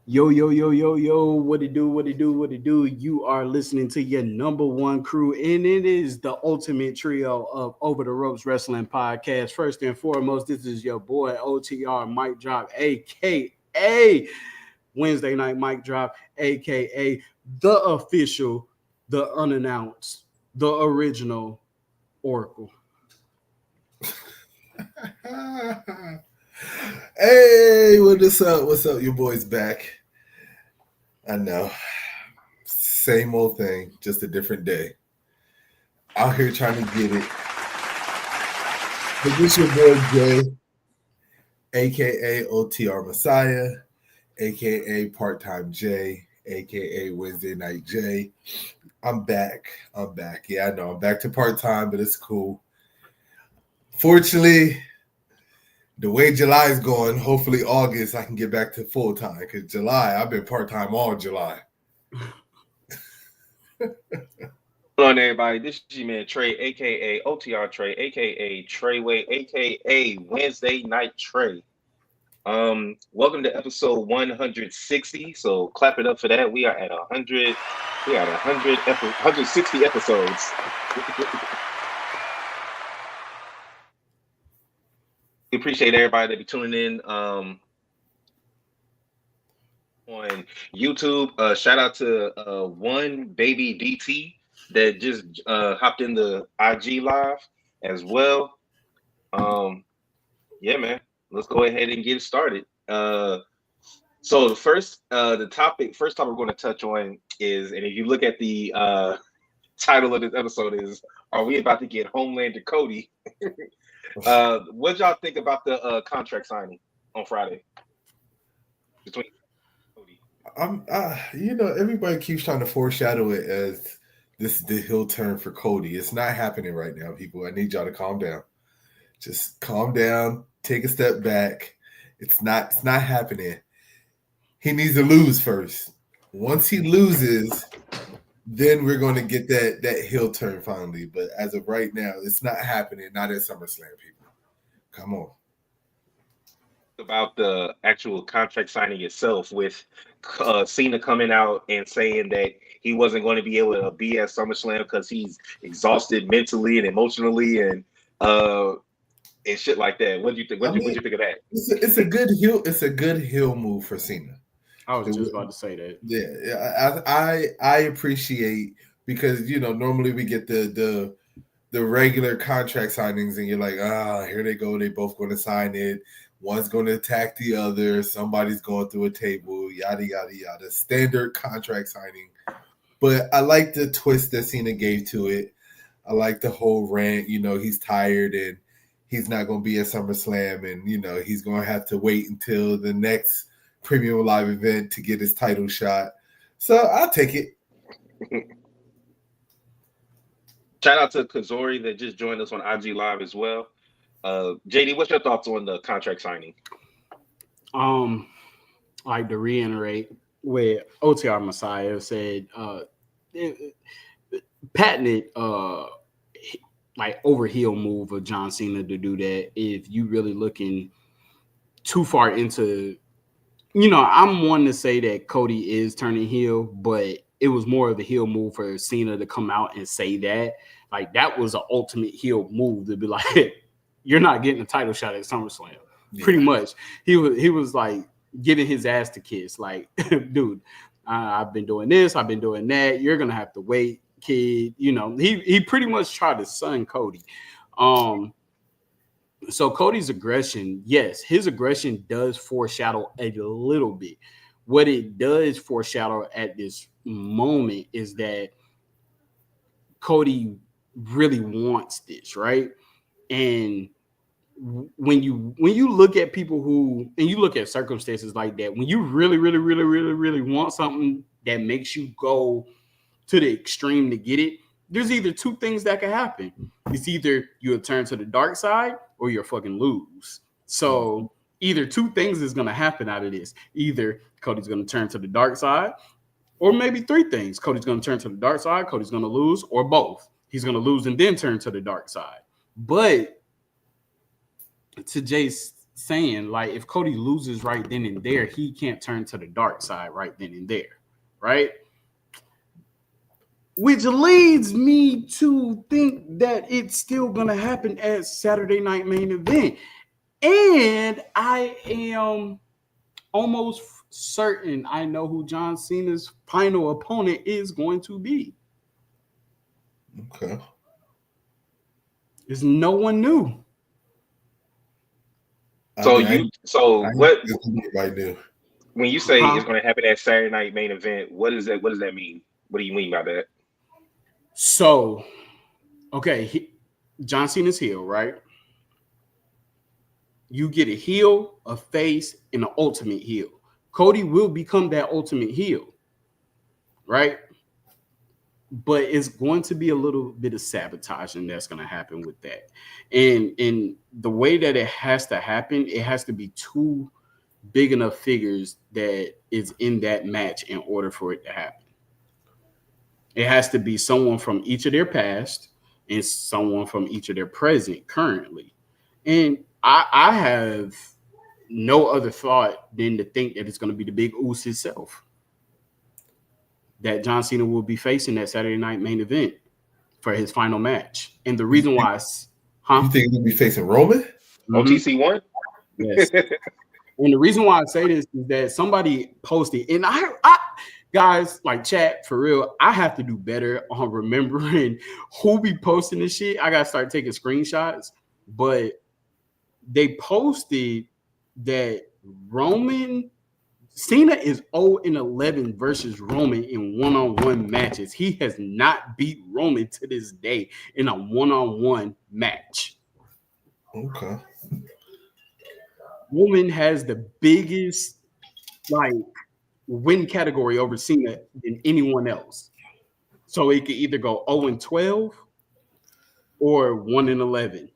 Yo, yo, yo, yo, yo, what it do, what it do, what it do? You are listening to your number one crew, and it is the ultimate trio of Over the Ropes Wrestling Podcast. First and foremost, this is your boy OTR Mic Drop, aka Wednesday Night Mic Drop, aka the official, the unannounced, the original Oracle. Hey, what is up? What's up? Your boy's back. I know. Same old thing, just a different day. Out here trying to get it. But this your boy Jay, aka OTR Messiah, aka Part-Time Jay, aka Wednesday Night Jay. I'm back. Yeah, I know. I'm back to part-time, but it's cool. Fortunately, the way July is going, hopefully August I can get back to full time. Because July, I've been part-time all July. Hello, everybody. This is your man Trey, aka OTR Trey, aka Treyway, aka Wednesday Night Trey. Welcome to episode 160. So clap it up for that. We are at 100. We are at 160 episodes. We appreciate everybody that be tuning in on YouTube. Shout out to one baby DT that just hopped in the IG live as well. Yeah, man. Let's go ahead and get started. So the first topic we're going to touch on is, and if you look at the title of this episode is, are we about to get Homelander Cody? What y'all think about the contract signing on Friday between Cody? Everybody keeps trying to foreshadow it as this is the heel turn for Cody. It's not happening right now, people. I need y'all to calm down. Just calm down, take a step back. It's not happening. He needs to lose first. Once he loses, then we're going to get that heel turn finally. But as of right now, it's not happening. Not at SummerSlam, people. Come on. About the actual contract signing itself, with Cena coming out and saying that he wasn't going to be able to be at SummerSlam because he's exhausted mentally and emotionally and shit like that. What do you think? What do you think of that? It's a good heel. It's a good heel move for Cena. I was just about to say that. Yeah, I appreciate, because normally we get the regular contract signings and you're like, here they go, they both going to sign it. One's going to attack the other. Somebody's going through a table. Yada yada yada. Standard contract signing. But I like the twist that Cena gave to it. I like the whole rant. He's tired and he's not going to be at SummerSlam, and he's going to have to wait until the next Premium Live event to get his title shot. So I'll take it. Shout out to Kazori that just joined us on IG Live as well. JD, what's your thoughts on the contract signing? Like to reiterate what OTR Messiah said, patented like overhill move of John Cena to do that. If you really looking too far into, I'm one to say that Cody is turning heel, but it was more of a heel move for Cena to come out and say that. Like, that was an ultimate heel move to be like, you're not getting a title shot at SummerSlam. Yeah. Pretty much. He was like getting his ass to kiss. Like, dude, I've been doing this, I've been doing that. You're gonna have to wait, kid. He pretty much tried to son Cody. So Cody's aggression, yes, his aggression does foreshadow a little bit. What it does foreshadow at this moment is that Cody really wants this, right? And when you look at people who, and you look at circumstances like that, when you really, really, really, really, really want something that makes you go to the extreme to get it, there's either two things that can happen. It's either you'll turn to the dark side or you'll fucking lose. So either two things is going to happen out of this. Either Cody's going to turn to the dark side, or maybe three things. Cody's going to turn to the dark side, Cody's going to lose, or both. He's going to lose and then turn to the dark side. But to Jay's saying, like, if Cody loses right then and there, he can't turn to the dark side right then and there, right? Which leads me to think that it's still going to happen at Saturday Night Main Event. And I am almost certain I know who John Cena's final opponent is going to be. Okay. There's no one new. So I what right now. when you say it's going to happen at Saturday Night Main Event? What is that? What does that mean? What do you mean by that? So, okay, John Cena's heel, right? You get a heel, a face, and an ultimate heel. Cody will become that ultimate heel, right? But it's going to be a little bit of sabotaging that's going to happen with that. And the way that it has to happen, it has to be two big enough figures that is in that match in order for it to happen. It has to be someone from each of their past and someone from each of their present currently. And I have no other thought than to think that it's going to be the Big Uso himself that John Cena will be facing that Saturday Night Main Event for his final match. And the reason why, you think he'll be facing Roman? OTC one? Yes. And the reason why I say this is that somebody posted, and I guys, like, chat, for real, I have to do better on remembering who be posting this shit. I gotta start taking screenshots. But they posted that Cena is 0-11 versus Roman in one-on-one matches. He has not beat Roman to this day in a one-on-one match. Okay. Roman has the biggest, like, win category over Cena than anyone else. So it could either go 0-12 or 1-11.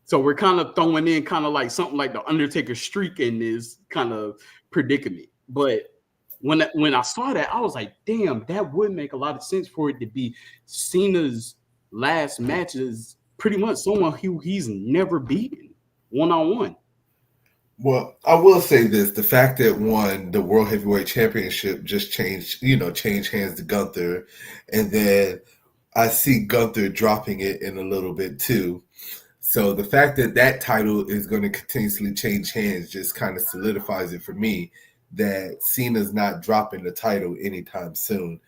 So we're kind of throwing in kind of like something like the Undertaker streak in this kind of predicament. But when I saw that, I was like, damn, that would make a lot of sense for it to be Cena's last matches, pretty much someone who he's never beaten one-on-one. Well, I will say this: the fact that the World Heavyweight Championship just changed hands to Gunther, and then I see Gunther dropping it in a little bit too. So the fact that that title is going to continuously change hands just kind of solidifies it for me that Cena's not dropping the title anytime soon.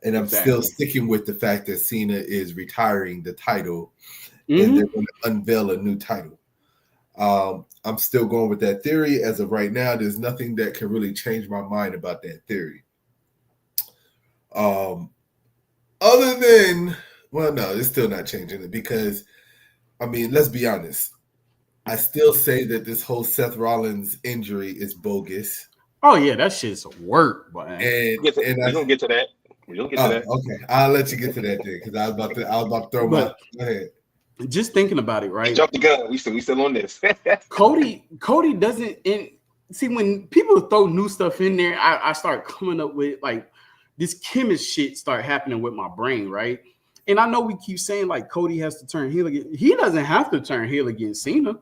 And I'm still sticking with the fact that Cena is retiring the title and they're going to unveil a new title. I'm still going with that theory. As of right now, there's nothing that can really change my mind about that theory. Other than, well, no, it's still not changing it because, I mean, let's be honest. I still say that this whole Seth Rollins injury is bogus. Oh yeah, that shit's work, but we're gonna get to that. We don't get to that. Okay, I'll let you get to that thing because I was about to throw my. Go ahead. Just thinking about it, right? Jump the gun. We still on this. Cody doesn't. See, when people throw new stuff in there, I start coming up with, like, this chemist shit start happening with my brain, right? And I know we keep saying, like, Cody has to turn heel again. He doesn't have to turn heel against Cena.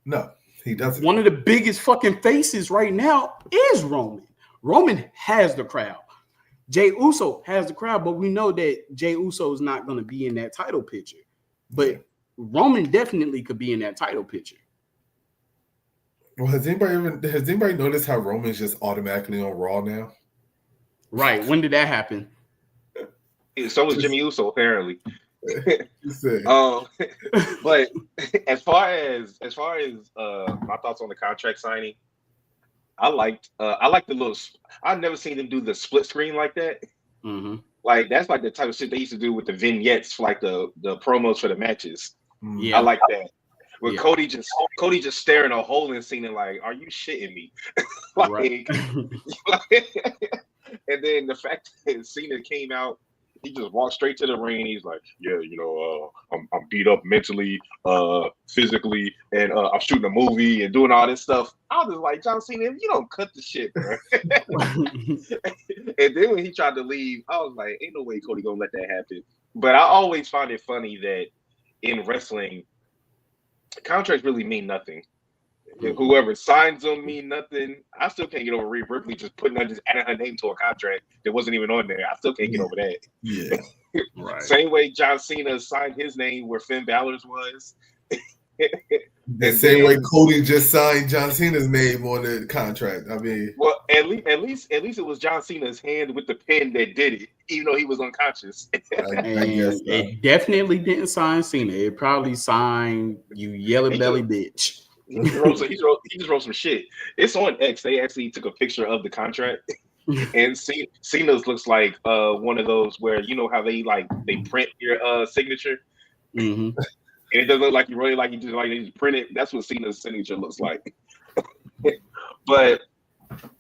No, he doesn't. One of the biggest fucking faces right now is Roman. Roman has the crowd. Jey Uso has the crowd, but we know that Jey Uso is not going to be in that title picture. But Roman definitely could be in that title picture. Well, has anybody noticed how Roman's just automatically on Raw now? Right. When did that happen? So was Jimmy Uso, apparently. But as far as my thoughts on the contract signing, I liked the little. I've never seen them do the split screen like that. Mm-hmm. Like, that's like the type of shit they used to do with the vignettes for, like, the promos for the matches. Yeah, I like that. With Cody just staring a hole in Cena, like, are you shitting me? Like, and then the fact that Cena came out, he just walked straight to the ring. He's like, yeah, I'm beat up mentally, physically, and I'm shooting a movie and doing all this stuff. I was just like, John Cena, you don't cut the shit, bro. And then when he tried to leave, I was like, ain't no way Cody gonna let that happen. But I always find it funny that in wrestling, contracts really mean nothing. Whoever signs them mean nothing. I still can't get over Rhea Ripley just adding her name to a contract that wasn't even on there. I still can't get over that. Yeah. Right. Same way John Cena signed his name where Finn Balor's was. The same way Cody just signed John Cena's name on the contract. I mean, well, at least it was John Cena's hand with the pen that did it, even though he was unconscious. I guess so. It definitely didn't sign Cena. It probably signed you yellow belly bitch. He just wrote some shit. It's on X. They actually took a picture of the contract, and Cena's looks like one of those where you know how they print your signature, Mm-hmm. and it doesn't look like you really like you just print it. That's what Cena's signature looks like. But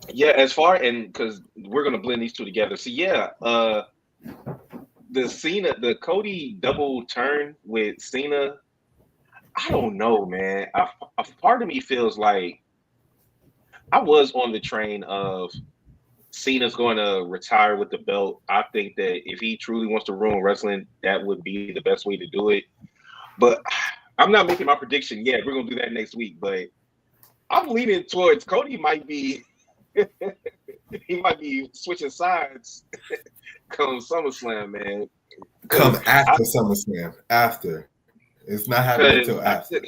yeah, because we're gonna blend these two together. So yeah, the Cody double turn with Cena. I don't know, man. A part of me feels like I was on the train of Cena's going to retire with the belt. I think that if he truly wants to ruin wrestling, that would be the best way to do it. But I'm not making my prediction yet. We're gonna do that next week. But I'm leaning towards Cody might be he might be switching sides come SummerSlam, man. Come after SummerSlam. After. It's not happening until after.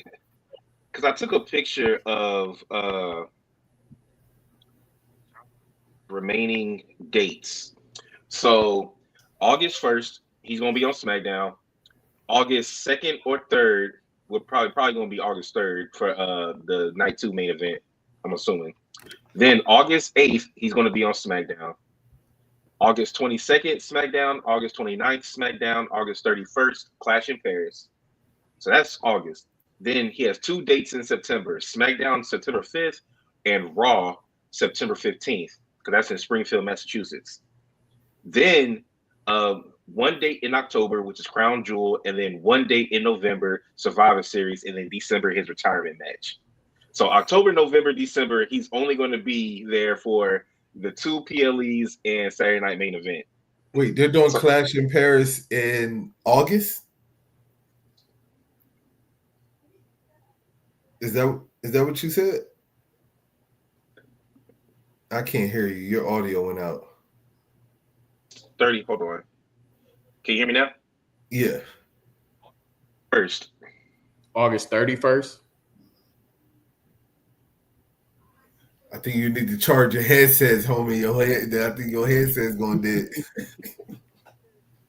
Because I took a picture of remaining dates. So August 1st, he's gonna be on SmackDown. August 2nd or 3rd, we're probably gonna be August 3rd for the night 2 main event, I'm assuming. Then August 8th, he's gonna be on SmackDown. August 22nd, SmackDown, August 29th, SmackDown, August 31st, Clash in Paris. So that's August. Then he has 2 dates in September, SmackDown September 5th and Raw September 15th, because that's in Springfield, Massachusetts. Then 1 date in October, which is Crown Jewel, and then 1 date in November, Survivor Series, and then December, his retirement match. So October, November, December, he's only going to be there for the 2 PLEs and Saturday Night Main Event. Wait, they're doing Clash in Paris in August? Is that what you said? I can't hear you. Your audio went out. 30. Hold on. Can you hear me now? Yeah. First. August 31st. I think you need to charge your headsets, homie. I think your headset's going dead.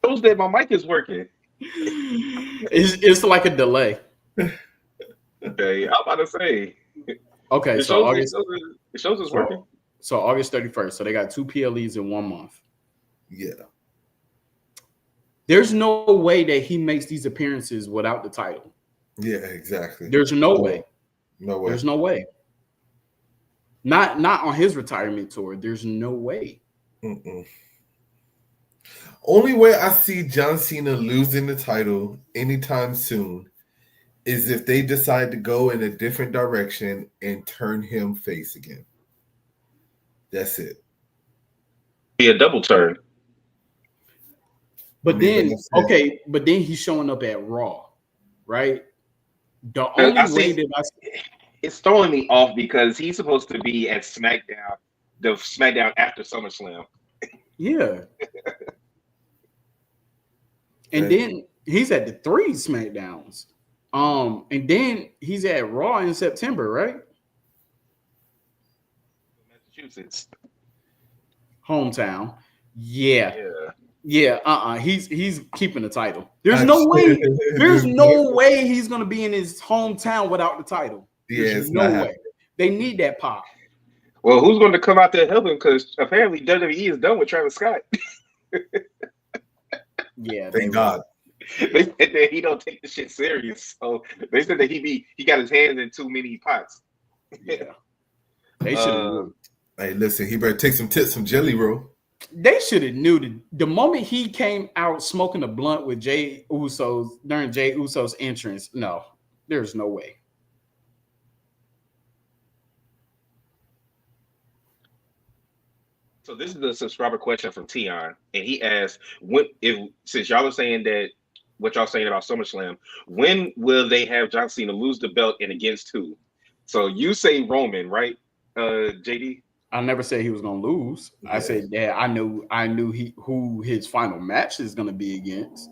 Shows that my mic is working. It's like a delay. Okay, I'm about to say. Okay, it so shows it's working. So August 31st. So they got 2 PLEs in 1 month. Yeah. There's no way that he makes these appearances without the title. Yeah, exactly. There's no way. No way. There's no way. Not on his retirement tour. There's no way. Mm-mm. Only way I see John Cena losing the title anytime soon is if they decide to go in a different direction and turn him face again. That's it. Be a double turn. But then he's showing up at Raw, right? The only way that it's throwing me off because he's supposed to be at SmackDown, the SmackDown after SummerSlam. Yeah. And then he's at the 3 SmackDowns. And then he's at Raw in September, right? Massachusetts. Hometown. Yeah. He's keeping the title. There's no way he's gonna be in his hometown without the title. There's no way. They need that pop. Well, who's going to come out there helping? Because apparently WWE is done with Travis Scott. Yeah, thank God. They said that he don't take the shit serious. So they said that he got his hands in too many pots. Yeah, they should. Hey, listen, he better take some tips from Jelly Roll. They should have knew the moment he came out smoking a blunt with Jey Uso during Jey Uso's entrance. No, there's no way. So this is a subscriber question from Tion, and he asked, since y'all are saying that what y'all saying about SummerSlam, when will they have John Cena lose the belt and against who? So you say Roman, right? JD? I never said he was gonna lose. I said that I knew who his final match is gonna be against.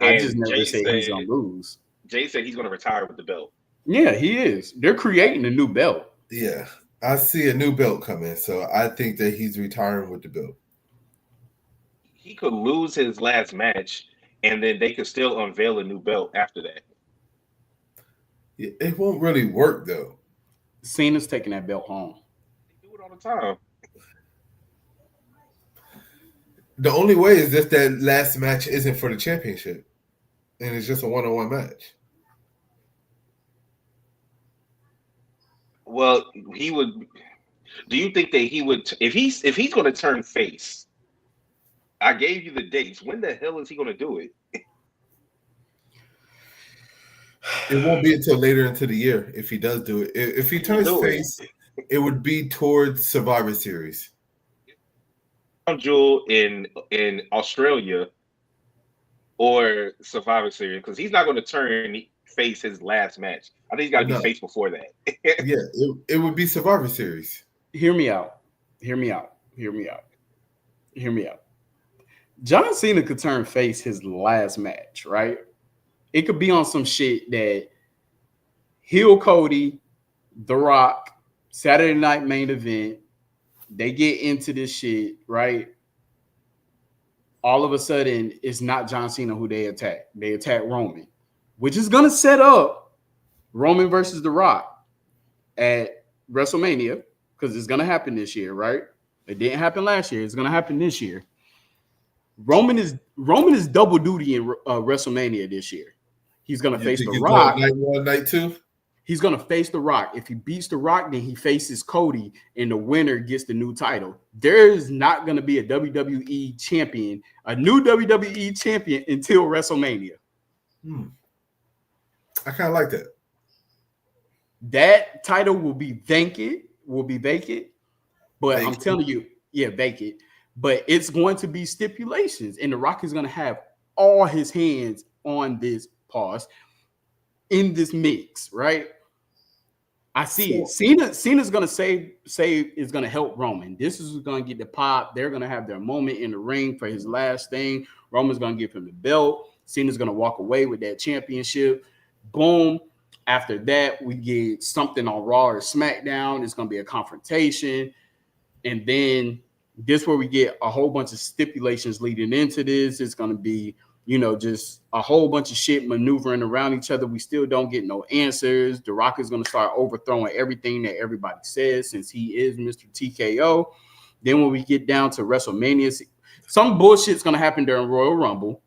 I just And never said he's gonna lose. Jay said he's gonna retire with the belt. Yeah, he is. They're creating a new belt. Yeah, I see a new belt coming, so I think that he's retiring with the belt. He could lose his last match, and then they could still unveil a new belt after that. It won't really work though. Cena's taking that belt home. They do it all the time. The only way is if that last match isn't for the championship, and it's just a one-on-one match. Well, he would. Do you think that he would, if he's going to turn face? I gave you the dates. When the hell is he going to do it? It won't be until later into the year if he does do it. If he turns face, it would be towards Survivor Series. Jewel in Australia or Survivor Series, because he's not going to turn face his last match. I think he's got to be face before that. Yeah, it would be Survivor Series. Hear me out. John Cena could turn face his last match, right? It could be on some shit that heel Cody, The Rock, Saturday Night Main Event, they get into this shit, right? All of a sudden, it's not John Cena who they attack. They attack Roman, which is going to set up Roman versus The Rock at WrestleMania, because it's going to happen this year, right? It didn't happen last year. It's going to happen this year. Roman is double duty in WrestleMania this year. He's going to face The Rock. Night 1, night 2? He's going to face The Rock. If he beats The Rock, then he faces Cody, and the winner gets the new title. There is not going to be a WWE champion, a new WWE champion, until WrestleMania. I kind of like that. That title will be vacant. But I'm telling you, vacant. But it's going to be stipulations, and The Rock is going to have all his hands on this in this mix, right? I see it. Cena's going to say is going to help Roman. This is going to get the pop. They're going to have their moment in the ring for his last thing. Roman's going to give him the belt. Cena's going to walk away with that championship. Boom. After that, we get something on Raw or SmackDown. It's going to be a confrontation. And then this where we get a whole bunch of stipulations leading into this. It's going to be, just a whole bunch of shit maneuvering around each other. We still don't get no answers. The Rock is going to start overthrowing everything that everybody says since he is Mr. TKO. Then when we get down to WrestleMania, some bullshit's going to happen during Royal Rumble.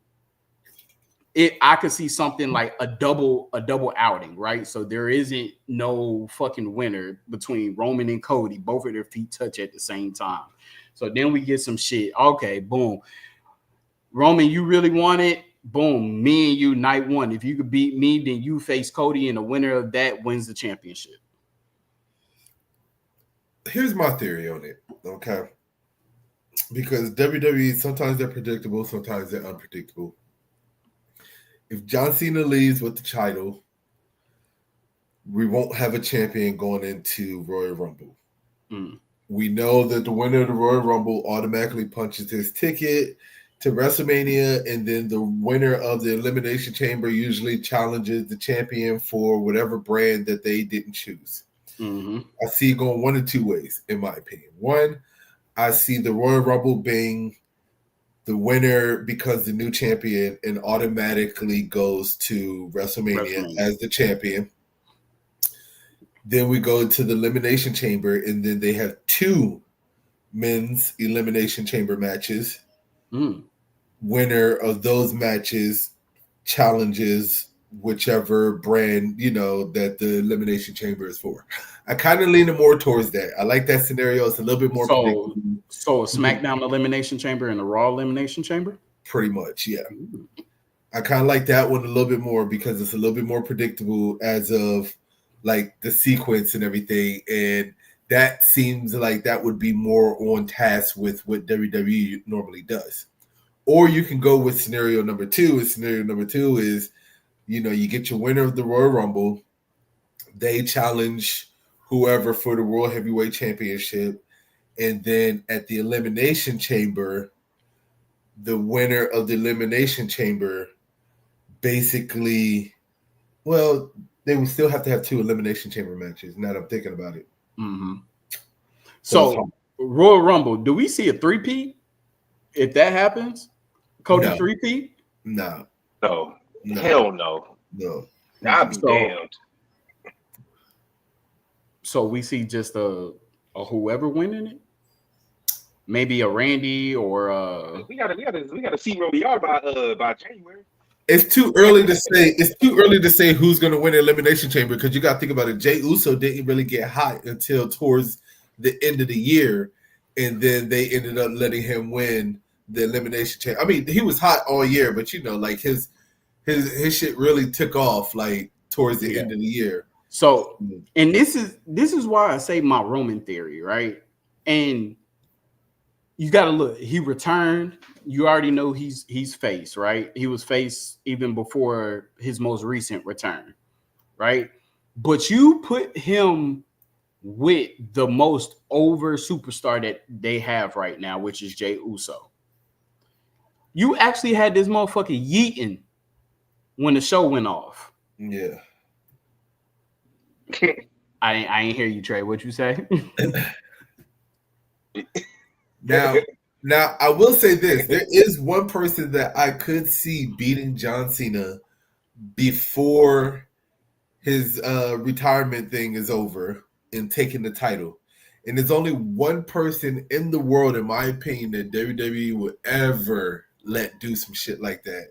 I could see something like a double outing, right? So there isn't no fucking winner between Roman and Cody. Both of their feet touch at the same time. So then we get some shit. Okay, boom. Roman, you really want it? Boom. Me and you, night one. If you could beat me, then you face Cody, and the winner of that wins the championship. Here's my theory on it, okay? Because WWE, sometimes they're predictable, sometimes they're unpredictable. If John Cena leaves with the title, we won't have a champion going into Royal Rumble. We know that the winner of the Royal Rumble automatically punches his ticket to WrestleMania, and then the winner of the Elimination Chamber usually challenges the champion for whatever brand that they didn't choose. I see it going one of two ways, in my opinion. One, I see the Royal Rumble being the winner becomes the new champion and automatically goes to WrestleMania as the champion. Then we go to the Elimination Chamber, and then they have 2 men's Elimination Chamber matches. Winner of those matches challenges whichever brand, that the Elimination Chamber is for. I kind of lean more towards that. I like that scenario. It's a little bit more predictable. So a SmackDown Elimination Chamber and a Raw Elimination Chamber? Pretty much, yeah. I kind of like that one a little bit more because it's a little bit more predictable as of like the sequence and everything. And that seems like that would be more on task with what WWE normally does. Or you can go with scenario number 2. And scenario number 2 is, you get your winner of the Royal Rumble. They challenge whoever for the World Heavyweight Championship. And then at the Elimination Chamber, the winner of the Elimination Chamber basically, well, they would still have to have 2 Elimination Chamber matches. Now that I'm thinking about it. Mm-hmm. So Royal Rumble, do we see a 3-peat if that happens? Cody 3-peat? No. Hell no. I'd be damned. So we see just a whoever winning it? Maybe a Randy or we gotta see where we are by January. It's too early to say. It's too early to say who's going to win the Elimination Chamber because you got to think about it. Jey Uso didn't really get hot until towards the end of the year, and then they ended up letting him win the Elimination Chamber. I mean, he was hot all year, but like his shit really took off like towards the end of the year. So, and this is why I say my Roman theory, right? And you got to look. He returned. You already know he's face, right? He was face even before his most recent return, right? But you put him with the most over superstar that they have right now, which is Jey Uso. You actually had this motherfucker yeeting when the show went off. Yeah. I ain't hear you, Trey. What'd you say? Now, I will say this. There is one person that I could see beating John Cena before his retirement thing is over and taking the title. And there's only one person in the world, in my opinion, that WWE would ever let do some shit like that.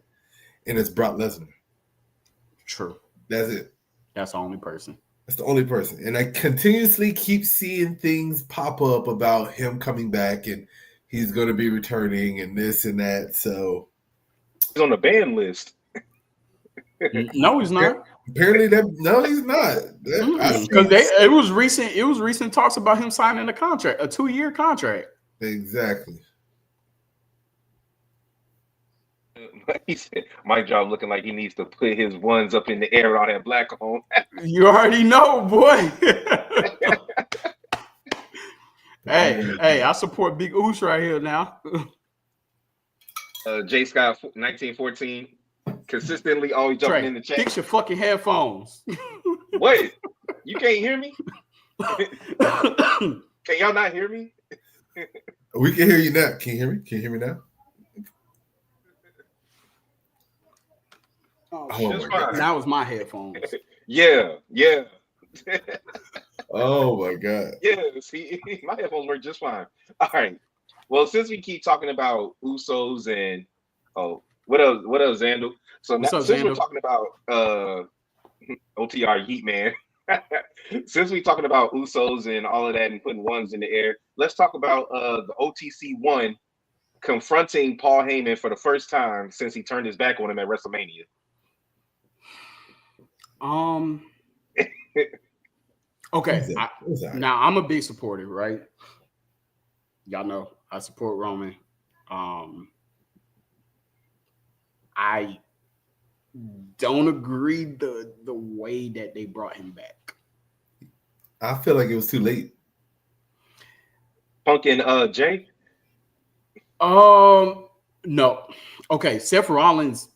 And it's Brock Lesnar. True. That's it. That's the only person. That's the only person. And I continuously keep seeing things pop up about him coming back and he's going to be returning and this and that. So he's on the ban list. No, he's not. Apparently, no, he's not. Because it was recent. It was recent talks about him signing a contract, a 2-year contract. Exactly. He said, my job looking like he needs to put his ones up in the air on that black home. You already know, boy. Hey, I support Big Oos right here now. J Scott 1914, consistently always jumping in the chat. Fix your fucking headphones. Wait, you can't hear me? Can y'all not hear me? We can hear you now. Can you hear me? Can you hear me now? Oh my God. Now it's my headphones. Yeah. Oh my God. Yeah, see, my headphones work just fine. All right. Well, since we keep talking about Usos and what else, Xandl? So now, since we're talking about OTR Yeet Man, since we're talking about Usos and all of that and putting ones in the air, let's talk about the OTC one confronting Paul Heyman for the first time since he turned his back on him at WrestleMania. Okay. Now I'm a big supporter, right? Y'all know I support Roman. I don't agree the way that they brought him back. I feel like it was too late. Punk and Jay? No. Okay, Seth Rollins,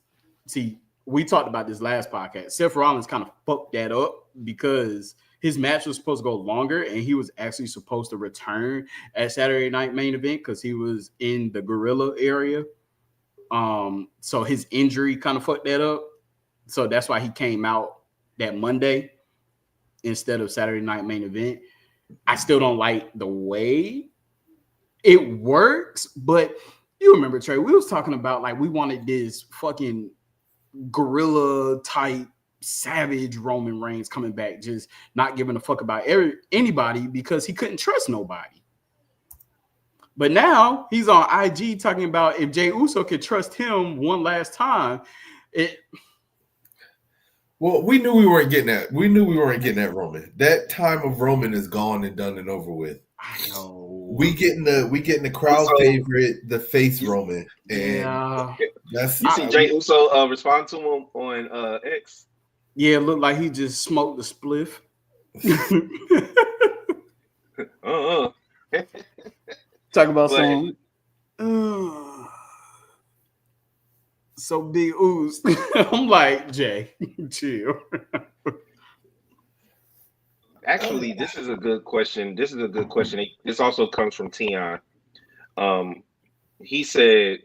see, we talked about this last podcast. Seth Rollins kind of fucked that up because his match was supposed to go longer and he was actually supposed to return at Saturday Night Main Event because he was in the Gorilla area. So his injury kind of fucked that up. So that's why he came out that Monday instead of Saturday Night Main Event. I still don't like the way it works, but you remember, Trey, we was talking about like we wanted this fucking gorilla type savage Roman Reigns coming back, just not giving a fuck about anybody because he couldn't trust nobody. But now he's on IG talking about if Jey Uso could trust him one last time. Well, we knew we weren't getting that. We knew we weren't getting that Roman. That time of Roman is gone and done and over with. I know. We getting the crowd favorite, the face Roman. And that's you see Jey Uso respond to him on X. Yeah, it looked like he just smoked the spliff. Talk about But some. So big ooze. I'm like, Jay, chill. actually, this is a good question. This also comes from Tion. Um, he said,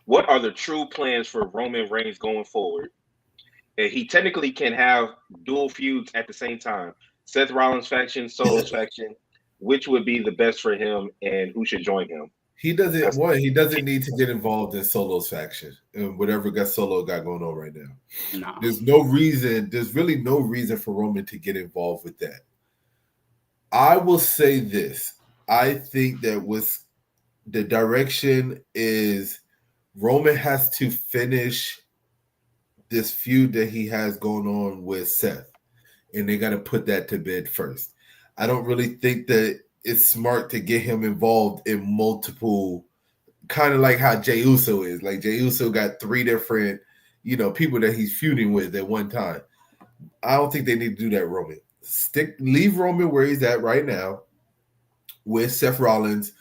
"What are the true plans for Roman Reigns going forward? And he technically can have dual feuds at the same time. Seth Rollins faction, Solo's faction. Which would be the best for him, and who should join him?" He doesn't That's one. He doesn't need to get involved in Solo's faction and whatever Solo got going on right now. Nah. There's no reason. There's really no reason for Roman to get involved with that. I will say this. I think that with the direction is Roman has to finish this feud that he has going on with Seth, and they got to put that to bed first. I don't really think that it's smart to get him involved in multiple, kind of like how Jey Uso is. Like Jey Uso got 3 different, people that he's feuding with at one time. I don't think they need to do that, Roman. Leave Roman where he's at right now with Seth Rollins,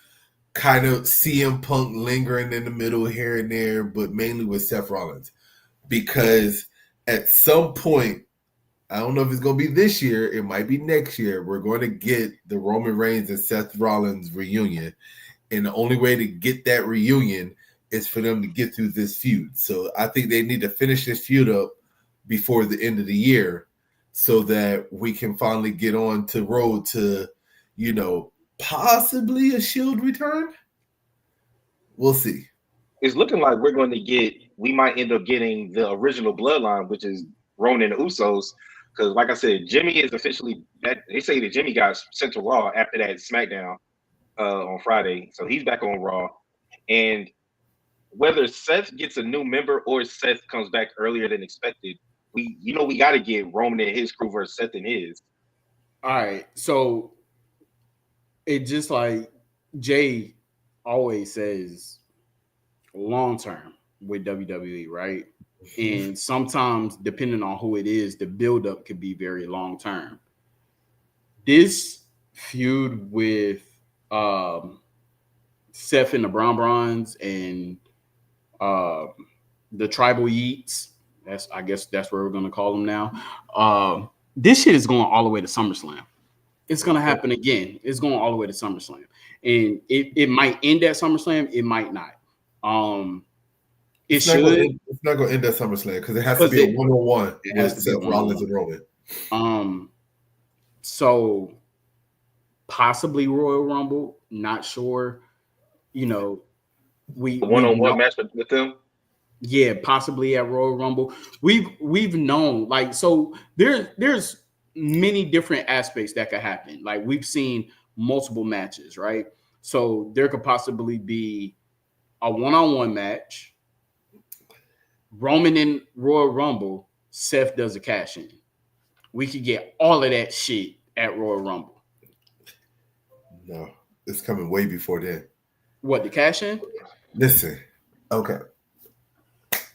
kind of CM Punk lingering in the middle here and there, but mainly with Seth Rollins. Because at some point, I don't know if it's going to be this year, it might be next year, we're going to get the Roman Reigns and Seth Rollins reunion. And the only way to get that reunion is for them to get through this feud. So I think they need to finish this feud up before the end of the year so that we can finally get on to road to, possibly a Shield return. We'll see. It's looking like we might end up getting the original bloodline, which is Roman and the Usos. Because, like I said, Jimmy is officially back. They say that Jimmy got sent to Raw after that SmackDown on Friday. So he's back on Raw. And whether Seth gets a new member or Seth comes back earlier than expected, we got to get Roman and his crew versus Seth and his. All right. So it just like Jay always says long term with WWE, right? And sometimes, depending on who it is, the buildup could be very long term. This feud with Seth and the Bron and the Tribal Yeats, I guess that's what we're gonna call them now. This shit is going all the way to SummerSlam. It's gonna happen again. It's going all the way to SummerSlam, and it might end at SummerSlam. It might not. It's not going to end at SummerSlam because it has to be a one-on-one with Seth Rollins and Roman. So possibly Royal Rumble. Not sure. We one-on-one match with them. Yeah, possibly at Royal Rumble. We've known so there's many different aspects that could happen. Like we've seen multiple matches, right? So there could possibly be a one-on-one match. Roman in Royal Rumble, Seth does a cash in. We could get all of that shit at Royal Rumble. No, it's coming way before then. What, the cash in? Listen, okay.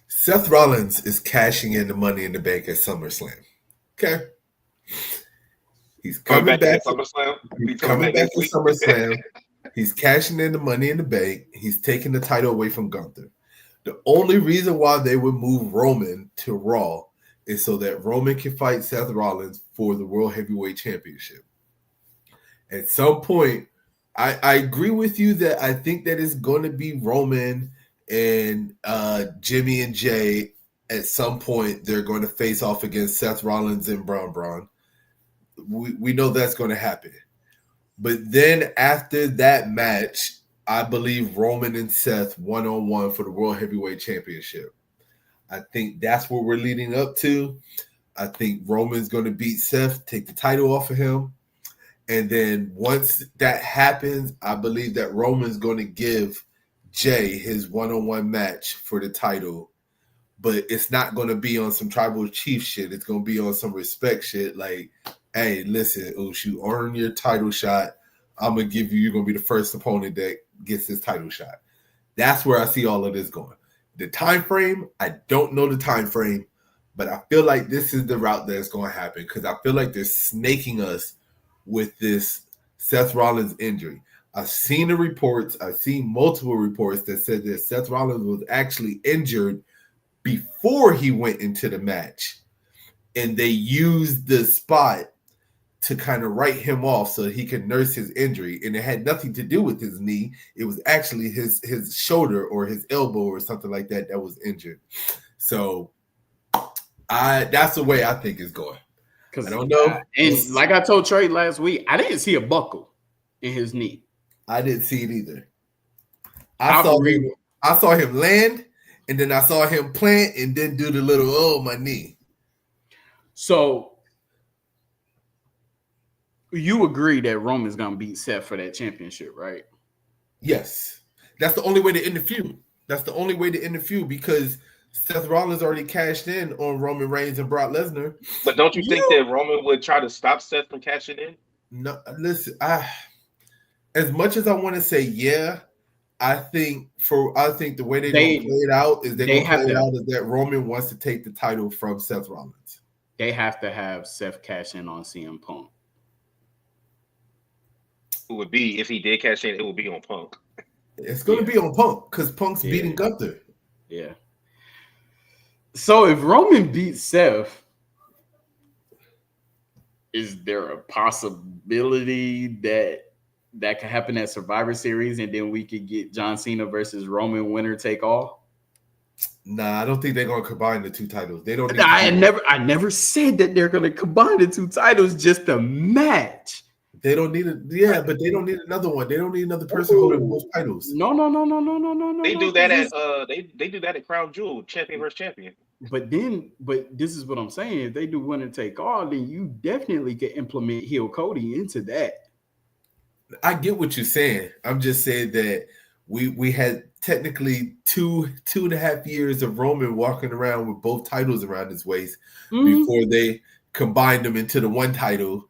Seth Rollins is cashing in the Money in the Bank at SummerSlam. Okay. He's coming back to SummerSlam. He's coming back to SummerSlam. He's cashing in the Money in the Bank. He's taking the title away from Gunther. The only reason why they would move Roman to Raw is so that Roman can fight Seth Rollins for the World Heavyweight Championship. At some point, I agree with you that I think that it's going to be Roman and Jimmy and Jay. At some point, they're going to face off against Seth Rollins and Braun. We know that's going to happen. But then after that match, I believe Roman and Seth one-on-one for the World Heavyweight Championship. I think that's what we're leading up to. I think Roman's going to beat Seth, take the title off of him. And then once that happens, I believe that Roman's going to give Jay his one-on-one match for the title. But it's not going to be on some tribal chief shit. It's going to be on some respect shit. Like, hey, listen, Oosh, you earn your title shot. I'm going to give you're going to be the first opponent that gets this title shot. That's where I see all of this going. The time frame, I don't know the time frame, but I feel like this is the route that's going to happen because I feel like they're snaking us with this Seth Rollins' injury. I've seen the reports. I've seen multiple reports that said that Seth Rollins was actually injured before he went into the match, and they used the spot to kind of write him off so he could nurse his injury, and it had nothing to do with his knee. It was actually his shoulder or his elbow or something like that that was injured. So that's the way I think it's going. I don't know. And like I told Trey last week, I didn't see a buckle in his knee. I didn't see it either. I saw him land, and then I saw him plant, and then do the little my knee. So you agree that Roman's gonna beat Seth for that championship, right? Yes, that's the only way to end the feud. That's the only way to end the feud because Seth Rollins already cashed in on Roman Reigns and Brock Lesnar. But don't you think that Roman would try to stop Seth from cashing in? No, listen. As much as I want to say yeah, I think the way they're going to play it out is they're going to play it out is that Roman wants to take the title from Seth Rollins. They have to have Seth cash in on CM Punk. It would be, if he did cash in, it would be on Punk. It's going to be on Punk because Punk's beating Gunther. Yeah. So if Roman beats Seth, is there a possibility that could happen at Survivor Series, and then we could get John Cena versus Roman winner take all? Nah, I don't think they're gonna combine the two titles. They don't. I never said that they're gonna combine the two titles. Just a match. They don't need it. Yeah, but they don't need another one. They don't need another person holding both titles. No. They do that at they do that at Crown Jewel, champion versus champion. But this is what I'm saying. If they do winner take all, then you definitely can implement heel Cody into that. I get what you're saying. I'm just saying that we had technically 2.5 years of Roman walking around with both titles around his waist before they combined them into the one title,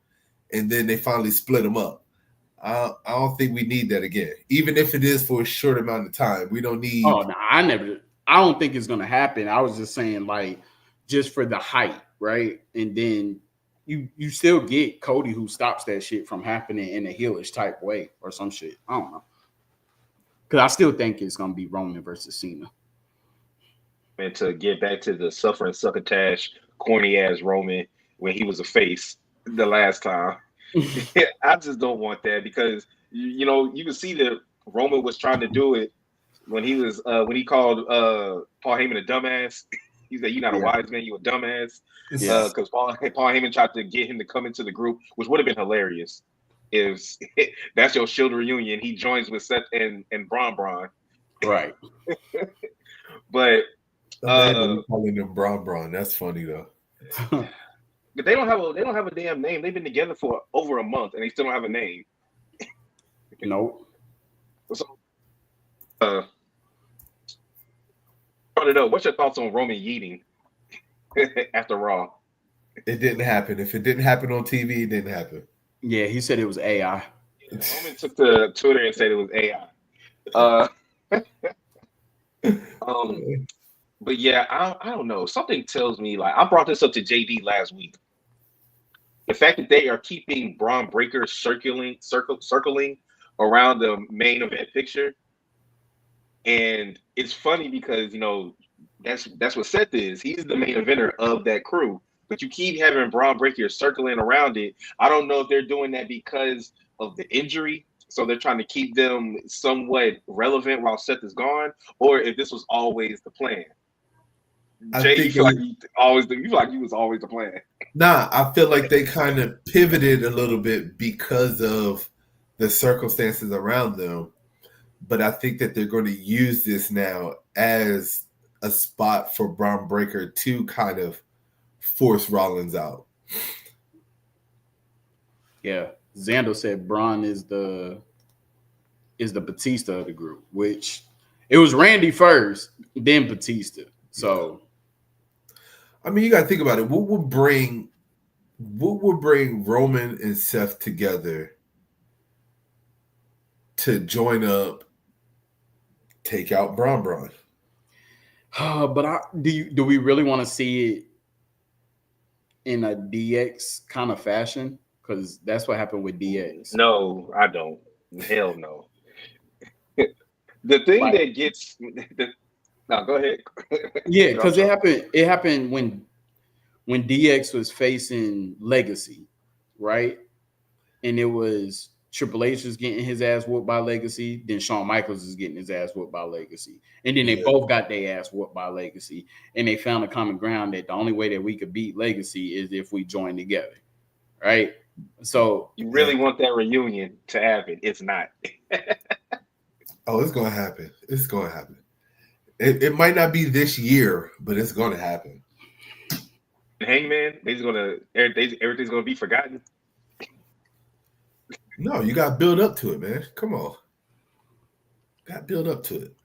and then they finally split them up. I don't think we need that again, even if it is for a short amount of time. We don't need. Oh no, I don't think it's gonna happen. I was just saying, like, just for the hype, right? And then you still get Cody who stops that shit from happening in a heelish type way or some shit. I don't know. Because I still think it's gonna be Roman versus Cena. And to get back to the suffering succotash, corny ass Roman when he was a face the last time. I just don't want that because you can see that Roman was trying to do it when he called Paul Heyman a dumbass. He said, "You're not a wise man, you a dumbass." Because Paul Heyman tried to get him to come into the group, which would have been hilarious if that's your Shield reunion. He joins with Seth and Braun. Right. But calling him Braun. That's funny though. But they don't have a damn name. They've been together for over a month and they still don't have a name. Nope. So, brought it up. What's your thoughts on Roman yeeting after Raw? It didn't happen. If it didn't happen on TV, it didn't happen. Yeah, he said it was AI. Roman took to Twitter and said it was AI. But yeah, I don't know. Something tells me, like, I brought this up to JD last week. The fact that they are keeping Braun Breaker circling around the main event picture, and it's funny because that's what Seth is. He's the main eventer of that crew, but you keep having Braun Breaker circling around it. I don't know if they're doing that because of the injury, so they're trying to keep them somewhat relevant while Seth is gone, or if this was always the plan. Jay, you feel like you was always the plan. Nah, I feel like they kind of pivoted a little bit because of the circumstances around them. But I think that they're going to use this now as a spot for Braun Breaker to kind of force Rollins out. Yeah. Xander said Braun is the Batista of the group, which it was Randy first, then Batista. So I mean, you got to think about it. What would bring Roman and Seth together to join up, take out Braun? But do we really want to see it in a DX kind of fashion? because that's what happened with DX. No, I don't. Hell no. The thing Like, that gets no, go ahead. yeah, I'm because it sorry. happened. It happened when DX was facing Legacy, right? And it was Triple H was getting his ass whooped by Legacy. Then Shawn Michaels is getting his ass whooped by Legacy. And then they Yeah. both got their ass whooped by Legacy. And they found a common ground that the only way that we could beat Legacy is if we join together, right? So You Yeah. really want that reunion to happen? It's not. Oh, it's gonna happen. It's gonna happen. It might not be this year, but it's gonna happen. Hangman, everything's gonna be forgotten. No, you got to build up to it, man. Come on, got to build up to it.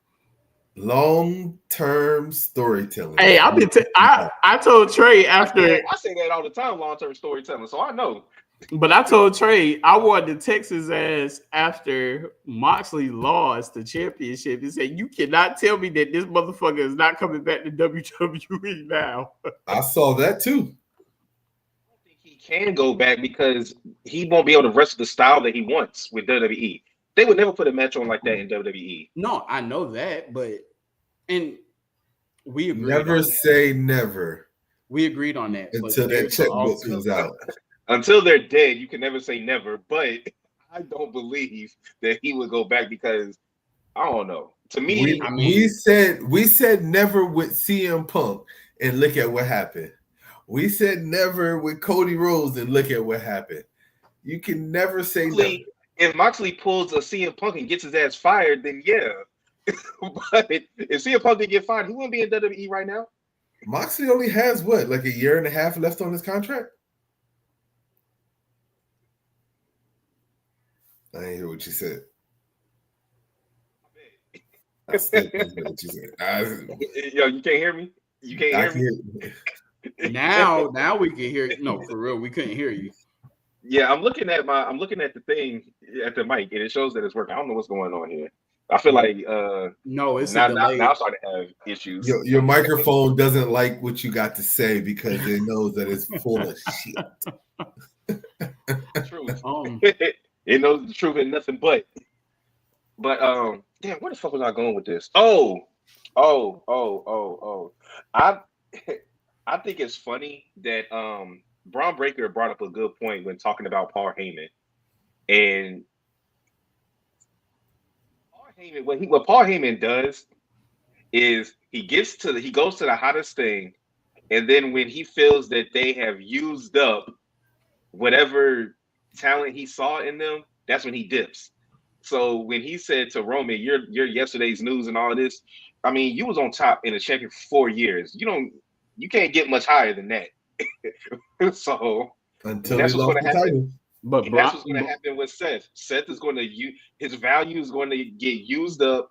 Long-term storytelling. hey, I told Trey after, I say that all the time, long-term storytelling. So I know. but I told Trey I wanted to text his ass after Moxley lost the championship and said, "You cannot tell me that this motherfucker is not coming back to WWE now." I saw that too. I don't think he can go back because he won't be able to wrestle the style that he wants with WWE. They would never put a match on like that in WWE. No, I know that, but and we agreed. Never say never We agreed on that until that checkbook comes out. Until they're dead, you can never say never. But I don't believe that he would go back because I don't know. To me, We said never with CM Punk, and look at what happened. We said never with Cody Rhodes, and look at what happened. You can never say never. if Moxley pulls a CM Punk and gets his ass fired, then yeah. But if CM Punk didn't get fired, he wouldn't be in WWE right now. Moxley only has what, like a year and a half left on his contract? I didn't hear what you said. I still didn't hear what you said. Yo, you can't hear me? You can't hear me? Now we can hear you. No, for real, we couldn't hear you. Yeah, I'm looking at the thing at the mic, and it shows that it's working. I don't know what's going on here. I feel like no, it's now, a delay. now I'm starting to have issues. Your microphone doesn't like what you got to say because it knows that it's full of shit. Truth. It knows the truth and nothing but. But damn, where the fuck was I going with this? Oh. I think it's funny that Braun Breaker brought up a good point when talking about Paul Heyman. And Paul Heyman, what Paul Heyman does is he goes to the hottest thing, and then when he feels that they have used up whatever talent he saw in them, that's when he dips. So when he said to Roman, "You're yesterday's news and all this," I mean, you was on top in a champion for 4 years. You can't get much higher than that. So Until that's he what's lost going to the happen. title. But And that's what's going to happen with Seth. Seth is going to his value is going to get used up,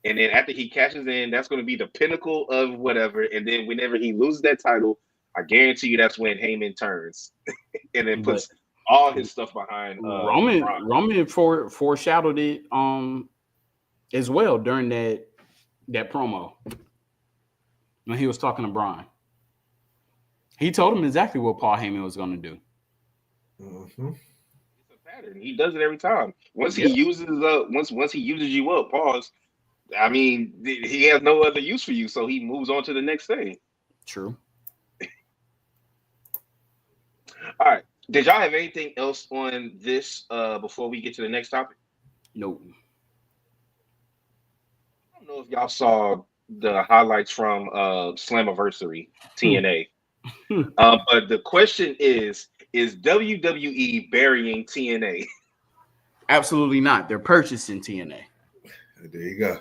and then after he cashes in, that's going to be the pinnacle of whatever. And then whenever he loses that title, I guarantee you that's when Heyman turns and then puts all his stuff behind Roman foreshadowed it as well during that promo when he was talking to Braun. He told him exactly what Paul Heyman was going to do. Mm-hmm. It's a pattern. He does it every time. Once he uses once he uses you up, pause. I mean, he has no other use for you, so he moves on to the next thing. True. All right. Did y'all have anything else on this before we get to the next topic? No. I don't know if y'all saw the highlights from Slammiversary TNA. But the question is WWE burying TNA? Absolutely not. They're purchasing TNA. There you go.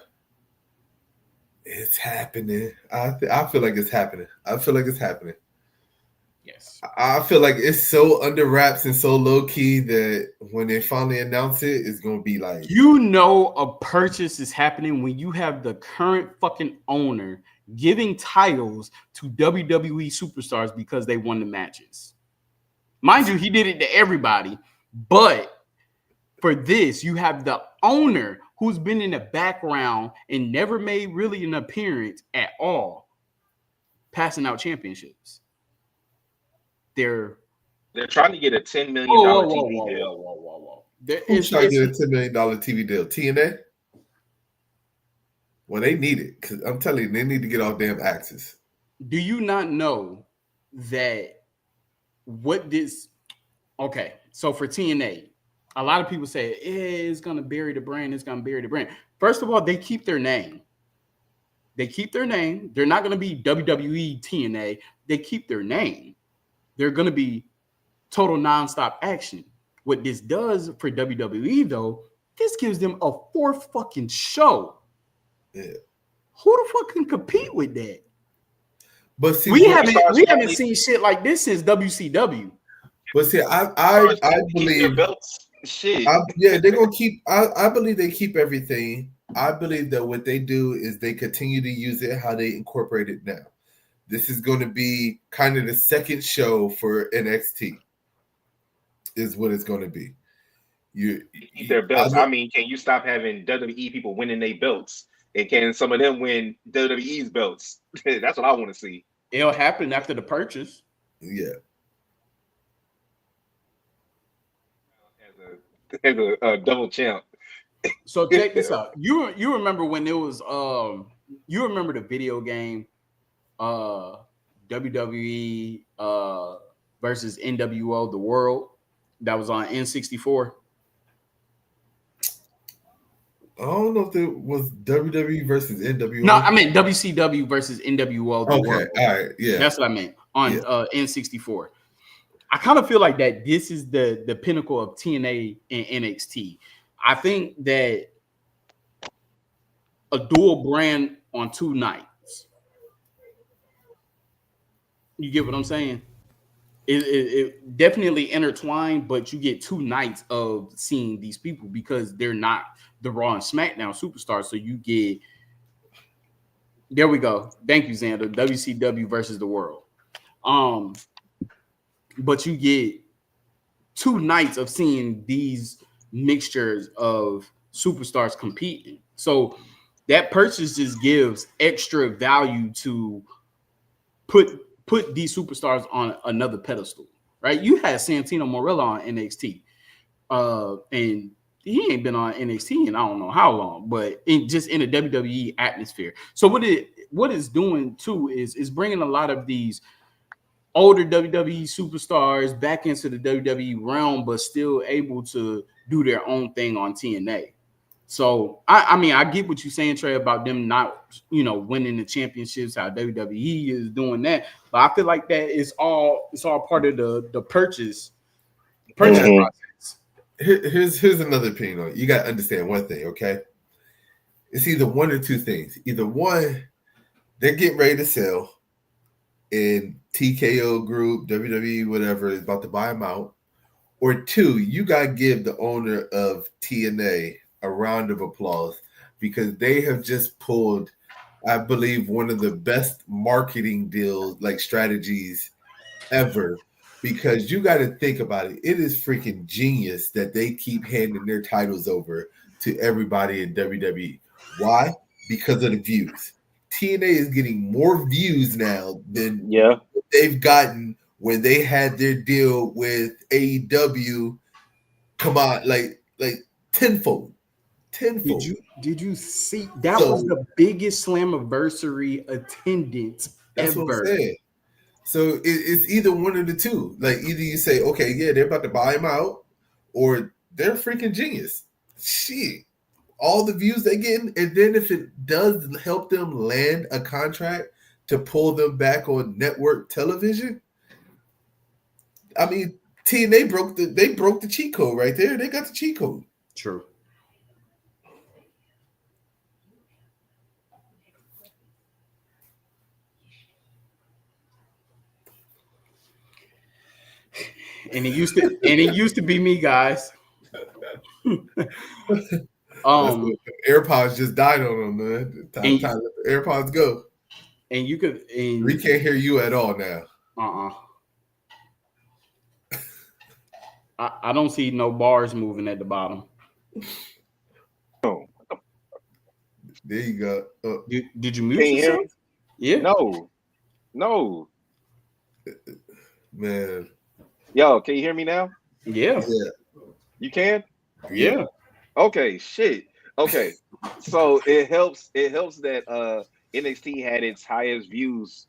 It's happening. I feel like it's happening. Yes. I feel like it's so under wraps and so low key that when they finally announce it, it's gonna be like, a purchase is happening when you have the current fucking owner giving titles to WWE superstars because they won the matches. Mind you, he did it to everybody, but for this, you have the owner who's been in the background and never made really an appearance at all, passing out championships. They're They're trying to get a $10 million Whoa, whoa, whoa, TV whoa, deal. whoa, whoa, whoa, whoa. There Who's is trying to get a $10 million TV deal? TNA? Well, they need it because I'm telling you, they need to get off damn Axis. Do you not know that what this? Okay, so for TNA, a lot of people say it's gonna bury the brand. It's gonna bury the brand. First of all, they keep their name. They keep their name. They're not gonna be WWE TNA. They keep their name. They're gonna be total nonstop action. What this does for WWE though, this gives them a fourth fucking show. Yeah. Who the fuck can compete with that? But see, We haven't seen shit like this since WCW. But see, I keep their believe, belts. Shit. yeah, they're gonna keep. I believe they keep everything. I believe that what they do is they continue to use it how they incorporate it now. This is going to be kind of the second show for NXT. Is what it's going to be. You keep their belts. I mean, can you stop having WWE people winning their belts? And can some of them win WWE's belts? That's what I want to see. It'll happen after the purchase. Yeah. As a double champ. So check this out. You remember when it was you remember the video game WWE versus NWO The World that was on N64? I don't know if it was WWE versus NWO. No, I meant WCW versus NWO The World. All right, yeah. That's what I meant on N64. I kind of feel like that this is the pinnacle of TNA and NXT. I think that a dual brand on two nights. You get what I'm saying? It definitely intertwined, but you get two nights of seeing these people because they're not the Raw and SmackDown superstars. So you get, there we go. Thank you, Xander. WCW versus the world. But you get two nights of seeing these mixtures of superstars competing. So that purchase just gives extra value to put these superstars on another pedestal, right? You had Santino Marella on NXT, and he ain't been on NXT in I don't know how long, but just in a WWE atmosphere. So what it's doing too is bringing a lot of these older WWE superstars back into the WWE realm, but still able to do their own thing on TNA. So I mean, I get what you're saying, Trey, about them not, winning the championships, how WWE is doing that. But I feel like that is all part of the purchase process. Here's another opinion on it. You got to understand one thing, okay? It's either one or two things. Either one, they're getting ready to sell, and TKO Group, WWE, whatever, is about to buy them out. Or two, you got to give the owner of TNA a round of applause because they have just pulled, I believe, one of the best marketing deals, like strategies ever. Because you got to think about it. It is freaking genius that they keep handing their titles over to everybody in WWE. Why? Because of the views. TNA is getting more views now than they've gotten when they had their deal with AEW. Come on, like tenfold. Did you see that was the biggest Slammiversary attendance that's ever? What I'm saying. So it's either one of the two. Like either you say, okay, yeah, they're about to buy him out, or they're freaking genius. Shit. All the views they get, and then if it does help them land a contract to pull them back on network television, I mean, TNA broke the cheat code right there. They got the cheat code. True. And it used to be me, guys. AirPods just died on them, man. Time to let the AirPods go. And you could. We can't hear you at all now. I don't see no bars moving at the bottom. Oh. There you go. Did you mute yourself? Yeah. No. Man. Yo, can you hear me now? Yeah. Yeah, You can? yeah. Yeah. Okay, shit. Okay. So it helps that NXT had its highest views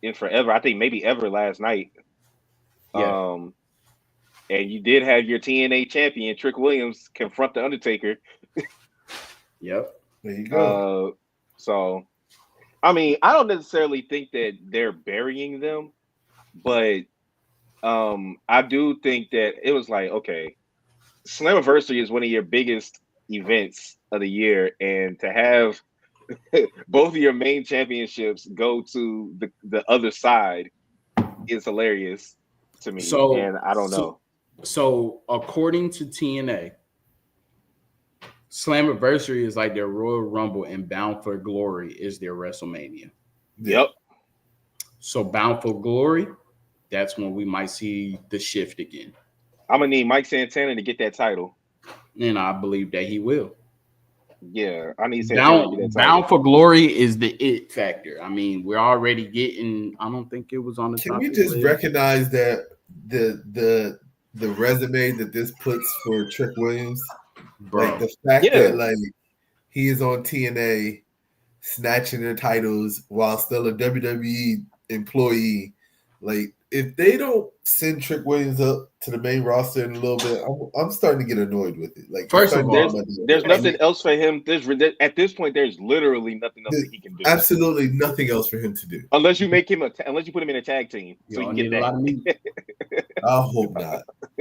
in forever. I think maybe ever last night. Yeah. Um and you did have your TNA champion Trick Williams confront the Undertaker. Yep. There you go. Uh so I mean, I don't necessarily think that they're burying them, but I do think that it was like, okay, Slammiversary is one of your biggest events of the year, and to have both of your main championships go to the other side is hilarious to me, So, and I don't so, know. so according to TNA, Slammiversary is like their Royal Rumble, and Bound for Glory is their WrestleMania. Yeah. Yep, So, Bound for Glory, that's when we might see the shift again. I'm gonna need Mike Santana to get that title. And I believe that he will. Yeah, I need Santana to get that Bound title. for Glory is the it factor. I mean, we're already getting. I don't think it was on the Can we topic just list, recognize that the resume that this puts for Trick Williams, like bro. the fact that Yeah, like he is on TNA snatching their titles while still a WWE employee. Like, if they don't send Trick Williams up to the main roster in a little bit, I'm starting to get annoyed with it. Like, it's First of starting to all, get there's my there's nerves. nothing else for him. At this point, there's literally nothing else that There's he can do absolutely nothing else for him to do. unless you make him unless you put him in a tag team so he y'all can get need a lot of meat. that. I hope not.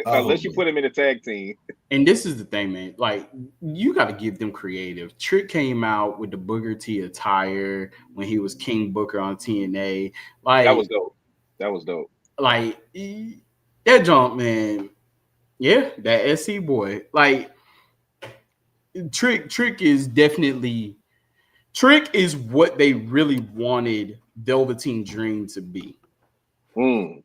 I hope Unless you not. put him in a tag team. And this is the thing, man. Like, you got to give them creative. Trick came out with the Booker T attire when he was King Booker on TNA. That was Like, dope. That was dope. that jump, man. Yeah, that SC boy. Like, Trick is definitely Trick is what they really wanted Velveteen Dream to be. Mm,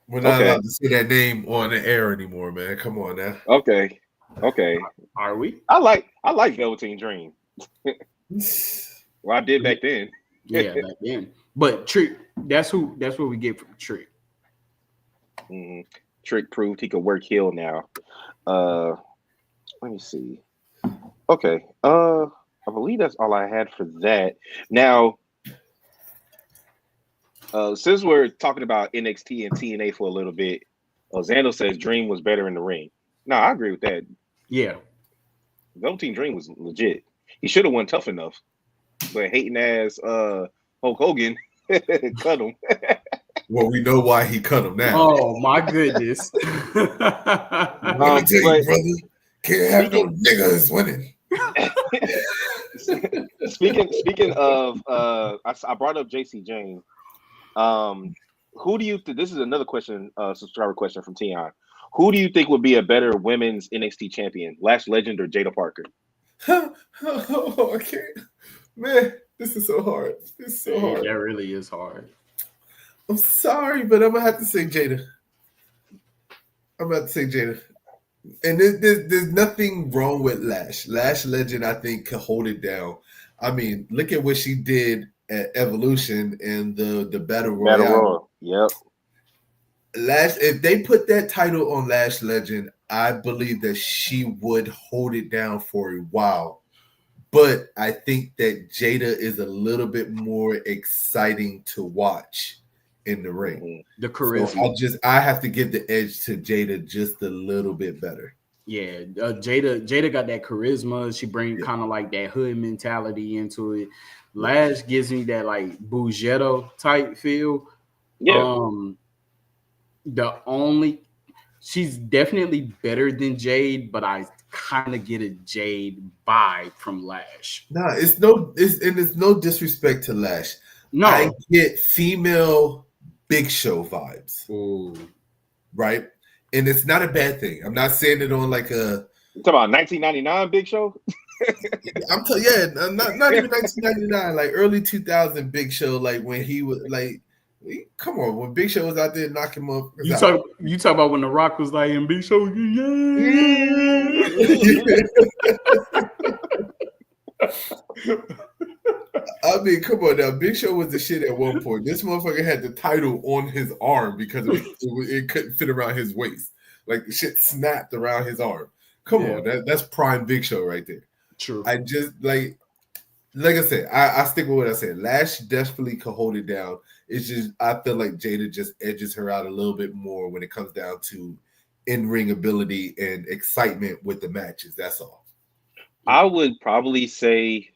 We're not okay. allowed to say that name on the air anymore, man. Come on now. Okay. Okay. Are we? I like Velveteen Dream. Well, I did back then. Yeah, back then. But Trick, that's what we get from Trick. Mhm. Trick proved he could work heel now. Uh, let me see. Okay. I believe that's all I had for that. Now, since we're talking about NXT and TNA for a little bit, Zando says Dream was better in the ring. No, I agree with that. Yeah. Velveteen Dream was legit. He should have won Tough Enough, but hating ass Hulk Hogan cut him. Well, we know why he cut him now. Oh my goodness. Let me tell you, But brother, can't have no niggas winning. speaking of, I brought up JC Jane. Who do you think? This is another question, subscriber question from Tion. Who do you think would be a better women's NXT champion, Lash Legend or Jada Parker? Oh, I can't. Man, this is so hard. This is so hard. That really is hard. I'm sorry, but I'm gonna have to say Jada. I'm about to say Jada. And there's nothing wrong with Lash. Lash Legend, I think, can hold it down. I mean, look at what she did at Evolution and the Battle Royale. Battle Royal. Yep. Lash, if they put that title on Lash Legend, I believe that she would hold it down for a while. But I think that Jada is a little bit more exciting to watch in the ring. Mm-hmm. The charisma. So I have to give the edge to Jada just a little bit better. Yeah, Jada got that charisma. She brings kind of like that hood mentality into it. Lash gives me that like Bougetto type feel. Yeah. She's definitely better than Jade, but I kind of get a Jade vibe from Lash. Nah, it's no disrespect to Lash. No, I get female Big Show vibes. Ooh. Right? And it's not a bad thing. I'm not saying it on like a. You talking about 1999 Big Show? Not even 1999, like early 2000 Big Show, like when he was like, come on, when Big Show was out there knocking him up. You talk about when The Rock was like in Big Show, I mean, come on now. Big Show was the shit at one point. This motherfucker had the title on his arm because it couldn't fit around his waist. Like the shit snapped around his arm. Come on, that's prime Big Show right there. True. I just like I said, I stick with what I said. Lash definitely could hold it down. It's just I feel like Jada just edges her out a little bit more when it comes down to in-ring ability and excitement with the matches. That's all. I would probably say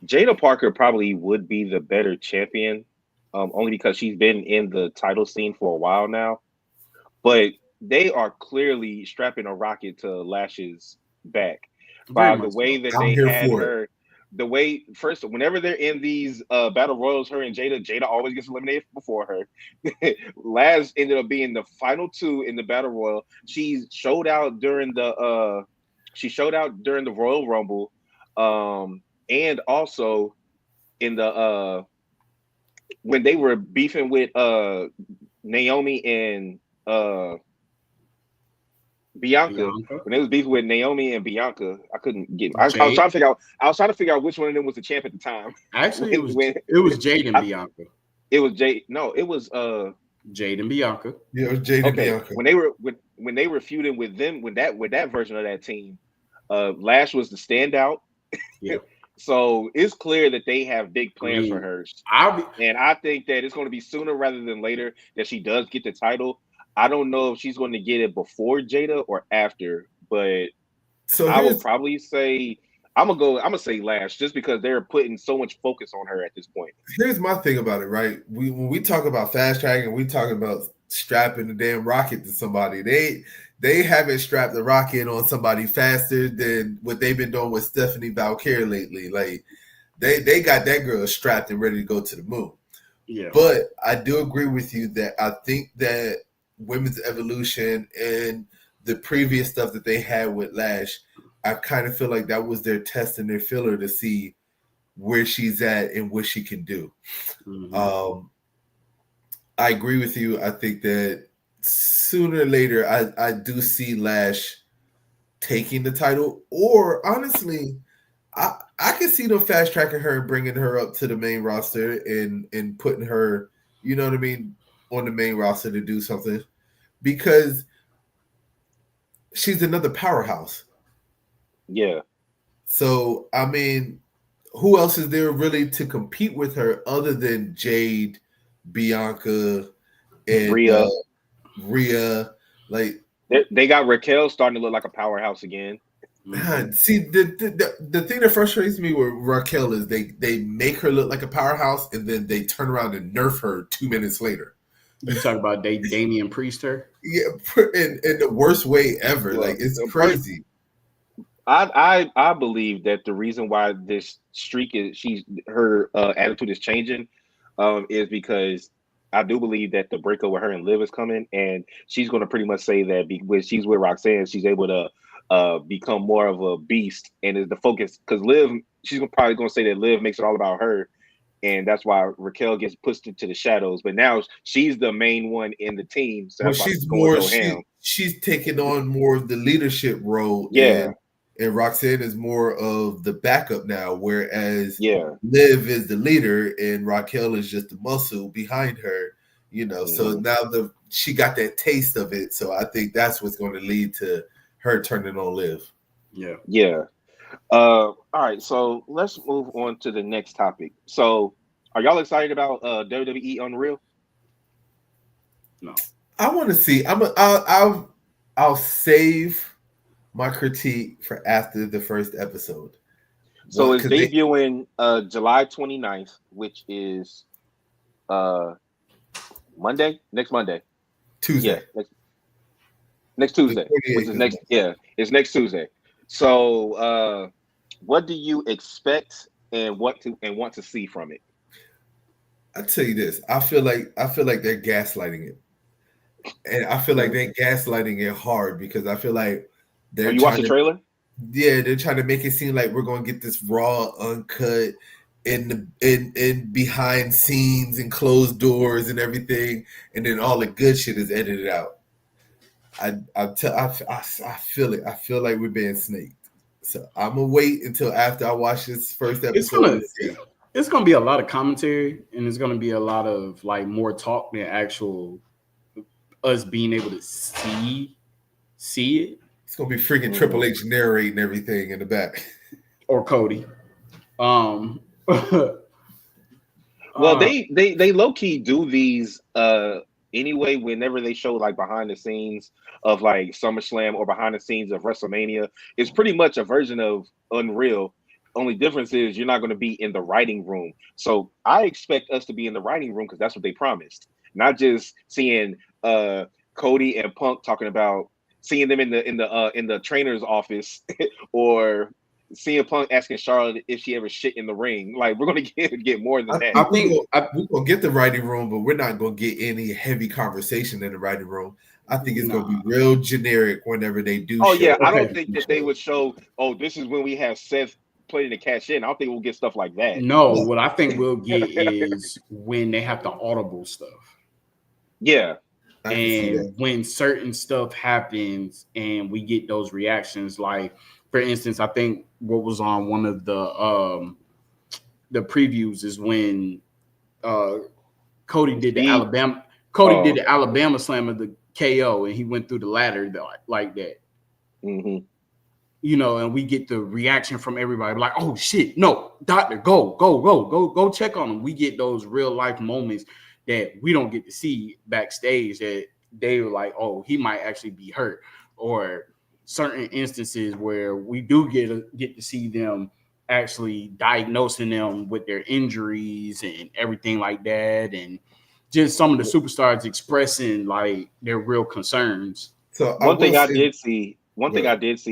Jada Parker probably would be the better champion, only because she's been in the title scene for a while now. But they are clearly strapping a rocket to Lash's back by the way that I'm they here had for her. it. The way first, whenever they're in these battle royals, her and Jada always gets eliminated before her. Lash ended up being the final two in the battle royal. She showed out during the Royal Rumble, and also in the when they were beefing with Naomi and Bianca. When they was beefing with Naomi and Bianca, I couldn't get. I was trying to figure out. I was trying to figure out which one of them was the champ at the time. Actually, it was Jade and Bianca. It was Jade. No, it was Jade and Bianca. Yeah, it was Jade and Bianca. When they were feuding with them with that version of that team, Lash was the standout. Yeah. So it's clear that they have big plans for her. And I think that it's going to be sooner rather than later that she does get the title. I don't know if she's going to get it before Jada or after, but I would probably say I'm gonna say Lash just because they're putting so much focus on her at this point. Here's my thing about it, right? When we talk about fast track and we talk about strapping the damn rocket to somebody, they haven't strapped the rocket on somebody faster than what they've been doing with Stephanie Valkyrie lately. Like they got that girl strapped and ready to go to the moon. Yeah. But I do agree with you that I think that Women's Evolution and the previous stuff that they had with Lash, I kind of feel like that was their test and their filler to see where she's at and what she can do. Mm-hmm. I agree with you. I think that sooner or later, I do see Lash taking the title. Or honestly, I can see them fast tracking her and bringing her up to the main roster and putting her, you know what I mean, on the main roster to do something, because she's another powerhouse. Yeah. So, I mean, who else is there really to compete with her other than Jade, Bianca, and Rhea? Like they got Raquel starting to look like a powerhouse again. See, the thing that frustrates me with Raquel is they make her look like a powerhouse and then they turn around and nerf her 2 minutes later. You talk about Damian Priest her? Yeah, in the worst way ever. Like, it's crazy. I believe that the reason why this streak is her attitude is changing is because I do believe that the breakup with her and Liv is coming, and she's going to pretty much say that when she's with Roxanne, she's able to become more of a beast, and is the focus because Liv, she's probably going to say that Liv makes it all about her, and that's why Raquel gets pushed into the shadows. But now she's the main one in the team, so she's taking on more of the leadership role. Yeah. And Roxanne is more of the backup now, whereas Liv is the leader and Raquel is just the muscle behind her, you know. Mm-hmm. So now she got that taste of it. So I think that's what's going to lead to her turning on Liv. Yeah. Yeah. All right. So let's move on to the next topic. So are y'all excited about WWE Unreal? No. I want to see. I'll save my critique for after the first episode. So it's debuting July 29th, which is Monday, next Monday. Tuesday. Yeah, next Tuesday. Which is next it's next Tuesday. So what do you expect and want to see from it? I'll tell you this. I feel like they're gaslighting it. And I feel like they're gaslighting it hard because I feel like you watch the trailer? Yeah, they're trying to make it seem like we're going to get this raw, uncut, in behind scenes and closed doors and everything, and then all the good shit is edited out. I feel it. I feel like we're being snaked. So I'm gonna wait until after I watch this first It's episode gonna to see. it's gonna be a lot of commentary, and it's gonna be a lot of like more talk than actual us being able to see it. It's gonna be freaking Triple H narrating everything in the back. Or Cody. Well, they low key do these anyway. Whenever they show like behind the scenes of like SummerSlam or behind the scenes of WrestleMania, it's pretty much a version of Unreal. Only difference is you're not going to be in the writing room. So I expect us to be in the writing room because that's what they promised. Not just seeing Cody and Punk talking about seeing them in the trainer's office or CM Punk asking Charlotte if she ever shit in the ring. Like we're gonna get more than that. I think we're gonna get the writing room, but we're not gonna get any heavy conversation in the writing room. I think it's gonna be real generic whenever they do. Oh yeah, I don't think that they would show. Oh, this is when we have Seth planning to cash in. I don't think we'll get stuff like that. No, what I think we'll get is when they have to audible stuff. Yeah. And when certain stuff happens and we get those reactions, like for instance, I think what was on one of the previews is when Cody did the Alabama slam of the KO and he went through the ladder like that. Mm-hmm. You know, and we get the reaction from everybody like, oh shit, no, doctor, go check on him. We get those real life moments that we don't get to see backstage that they were like, oh, he might actually be hurt, or certain instances where we do get to see them actually diagnosing them with their injuries and everything like that, and just some of the superstars expressing like their real concerns. So one thing I did see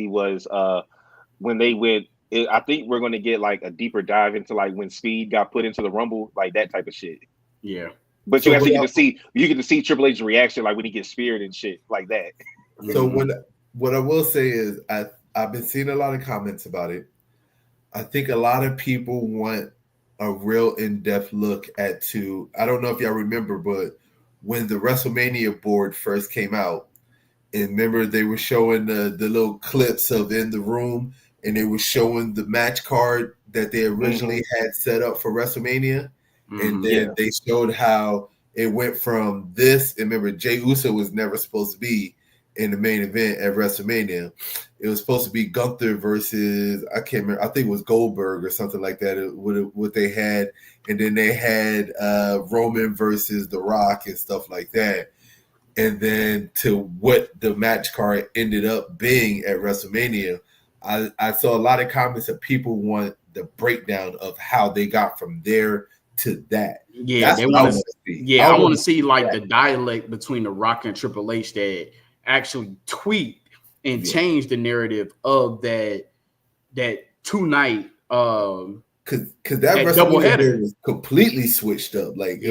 was when they went. I think we're going to get like a deeper dive into like when Speed got put into the Rumble, like that type of shit. Yeah. But you actually get to see Triple H's reaction, like when he gets speared and shit like that. So what I will say is I've been seeing a lot of comments about it. I think a lot of people want a real in-depth look I don't know if y'all remember, but when the WrestleMania board first came out, and remember they were showing the little clips of in the room, and they were showing the match card that they originally had set up for WrestleMania. And then they showed how it went from this. And remember, Jey Uso was never supposed to be in the main event at WrestleMania. It was supposed to be Gunther versus, I can't remember, I think it was Goldberg or something like that, what they had. And then they had Roman versus The Rock and stuff like that. And then to what the match card ended up being at WrestleMania, I saw a lot of comments that people want the breakdown of how they got from there to that. Yeah, they want to see. Yeah, I want to see like the dialect between The Rock and Triple H that actually tweaked and changed the narrative of that 2-night because that WrestleMania was completely switched up. Like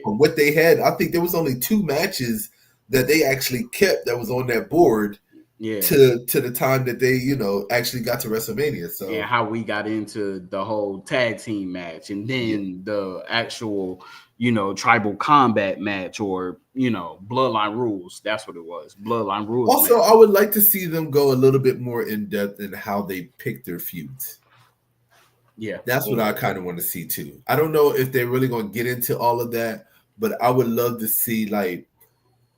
from what they had, I think there was only 2 matches that they actually kept that was on that board. Yeah. To the time that they, actually got to WrestleMania. So and how we got into the whole tag team match and then the actual, tribal combat match or, bloodline rules. That's what it was. Bloodline rules. Also, match. I would like to see them go a little bit more in depth in how they pick their feuds. Yeah. That's what I kind of want to see too. I don't know if they're really going to get into all of that, but I would love to see like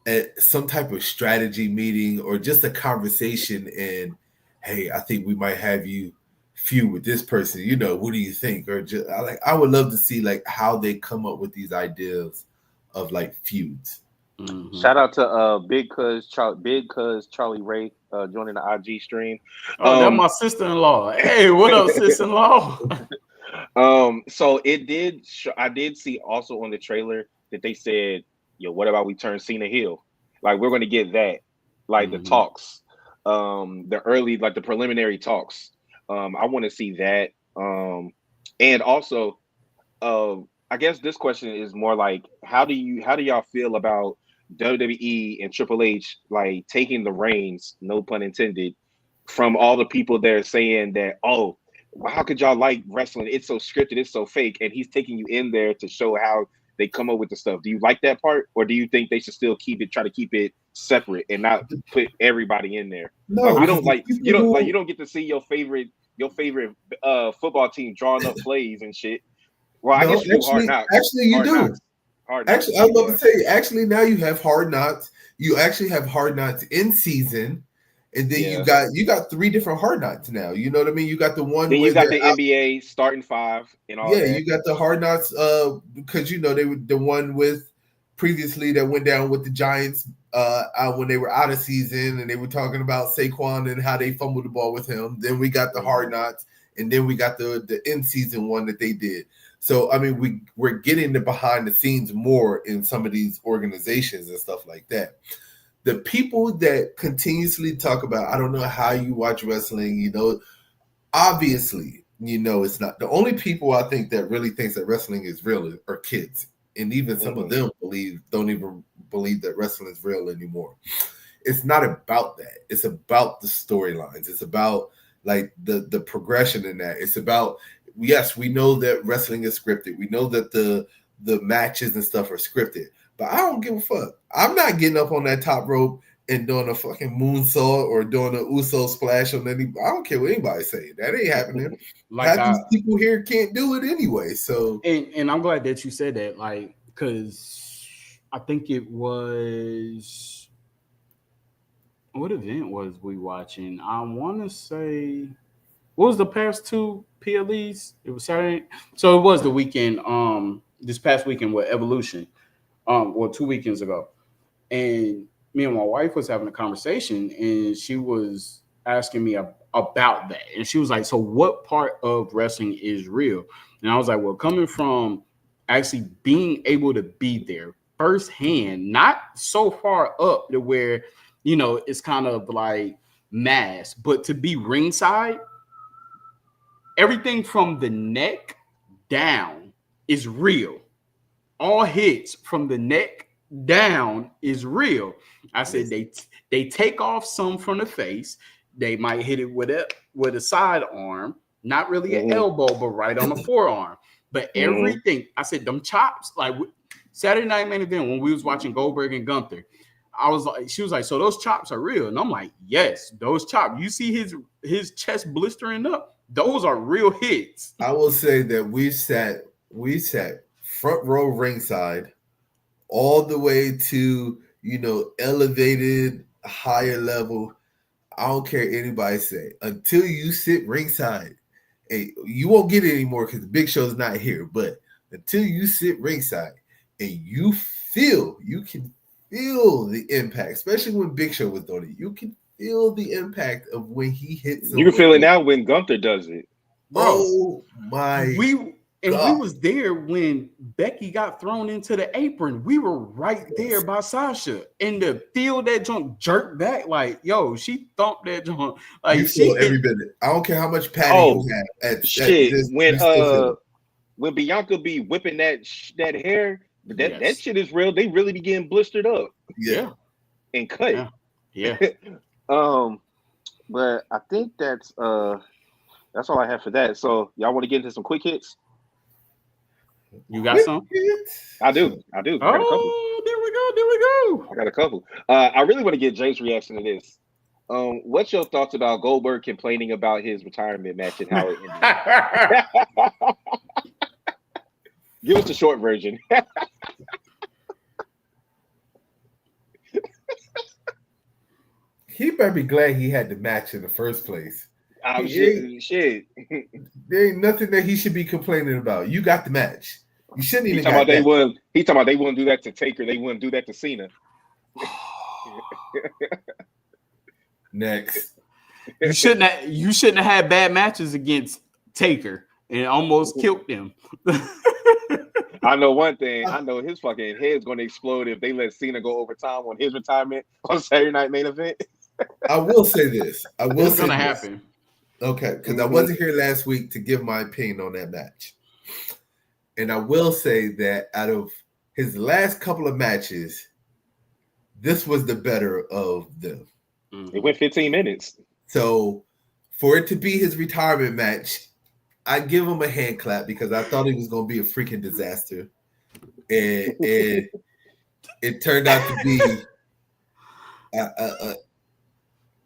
at some type of strategy meeting or just a conversation and, hey, I think we might have you feud with this person. What do you think? Or just I would love to see like how they come up with these ideas of like feuds. Mm-hmm. Shout out to Big Cuz Charlie Ray joining the IG stream. Oh, that's my sister-in-law. Hey, what up, sister-in-law? So it did. I did see also on the trailer that they said, yo, what about we turn Cena heel? Like we're going to get that, like the talks, the early, like the preliminary talks. I want to see that. And also, I guess this question is more like, how do y'all feel about WWE and Triple H like taking the reins, no pun intended, from all the people there saying that, oh, how could y'all like wrestling? It's so scripted, it's so fake, and he's taking you in there to show how they come up with the stuff. Do you like that part, or do you think they should still try to keep it separate and not put everybody in there. No, Like we 'cause don't the you don't get to see your favorite football team drawing up plays and shit. Well, I No, guess you do Hard Knocks. actually, you Hard do. Knocks. Hard Knocks. Actually, I was about to say. Actually, now you have Hard Knocks. You actually have Hard Knocks in season, and then you got 3 different Hard Knocks now. You know what I mean? You got the one Then where you got the they're out- NBA starting 5 and all yeah, that. you got the Hard Knocks. Because they were the one with previously that went down with the Giants. Out when they were out of season, and they were talking about Saquon and how they fumbled the ball with him. Then we got the Hard Knocks, and then we got the in season one that they did. So I mean, we're getting the behind the scenes more in some of these organizations and stuff like that. The people that continuously talk about, I don't know how you watch wrestling, obviously, it's not. The only people I think that really thinks that wrestling is real are kids. And even some of them don't even believe that wrestling is real anymore. It's not about that. It's about the storylines. It's about like the progression in that. It's about, yes, we know that wrestling is scripted. We know that the matches and stuff are scripted. But I don't give a fuck. I'm not getting up on that top rope and doing a fucking moonsault or doing a Uso splash on any. I don't care what anybody say. That ain't happening. Like these people here can't do it anyway. So and I'm glad that you said that, like, because I think it was, what event was we watching? I want to say, what was the past 2 PLEs? It was Saturday, so it was the weekend. This past weekend with Evolution. 2 weekends ago, and me and my wife was having a conversation, and she was asking me about that, and she was like, "So, what part of wrestling is real?" And I was like, "Well, coming from actually being able to be there firsthand, not so far up to where it's kind of like mass, but to be ringside, everything from the neck down is real. All hits from the neck down is real." I said they take off some from the face. They might hit it with a side arm, not really an elbow, but right on the forearm. But everything, I said, them chops, like Saturday Night Main Event when we was watching Goldberg and Gunther, she was like, "So those chops are real?" And I'm like, "Yes, those chops. You see his chest blistering up? Those are real hits." I will say that we sat front row ringside all the way to elevated higher level. I don't care anybody say, until you sit ringside, and you won't get it anymore because the Big Show's not here, but until you sit ringside and you can feel the impact, especially when Big Show was doing it. You can feel the impact of when he hits. You can feel it now when Gunther does it. Bro, oh my we was there when Becky got thrown into the apron. We were right there by Sasha, and to feel that junk jerk back, like, yo, she thumped that junk. Like, you feel every minute. I don't care how much padding you have. Shit, when Bianca be whipping that hair, that shit is real. They really be getting blistered up. Yeah. And cut. Yeah. But I think that's all I have for that. So y'all want to get into some quick hits? You got some? I do. I got a couple. There we go. I got a couple. I really want to get Jay's reaction to this. What's your thoughts about Goldberg complaining about his retirement match and how it ended? Give us the short version. He better be glad he had the match in the first place. Shit. There ain't nothing that he should be complaining about. You got the match. You shouldn't even. He talking about they wouldn't do that to Taker. They wouldn't do that to Cena. Next. You shouldn't have had bad matches against Taker and almost killed him. I know one thing. I know his fucking head's going to explode if they let Cena go overtime on his retirement on Saturday Night Main Event. I will say this. It's going to happen. Okay, because I wasn't here last week to give my opinion on that match. And I will say that out of his last couple of matches, this was the better of them. It went 15 minutes. So for it to be his retirement match, I give him a hand clap because I thought it was going to be a freaking disaster. And it turned out to be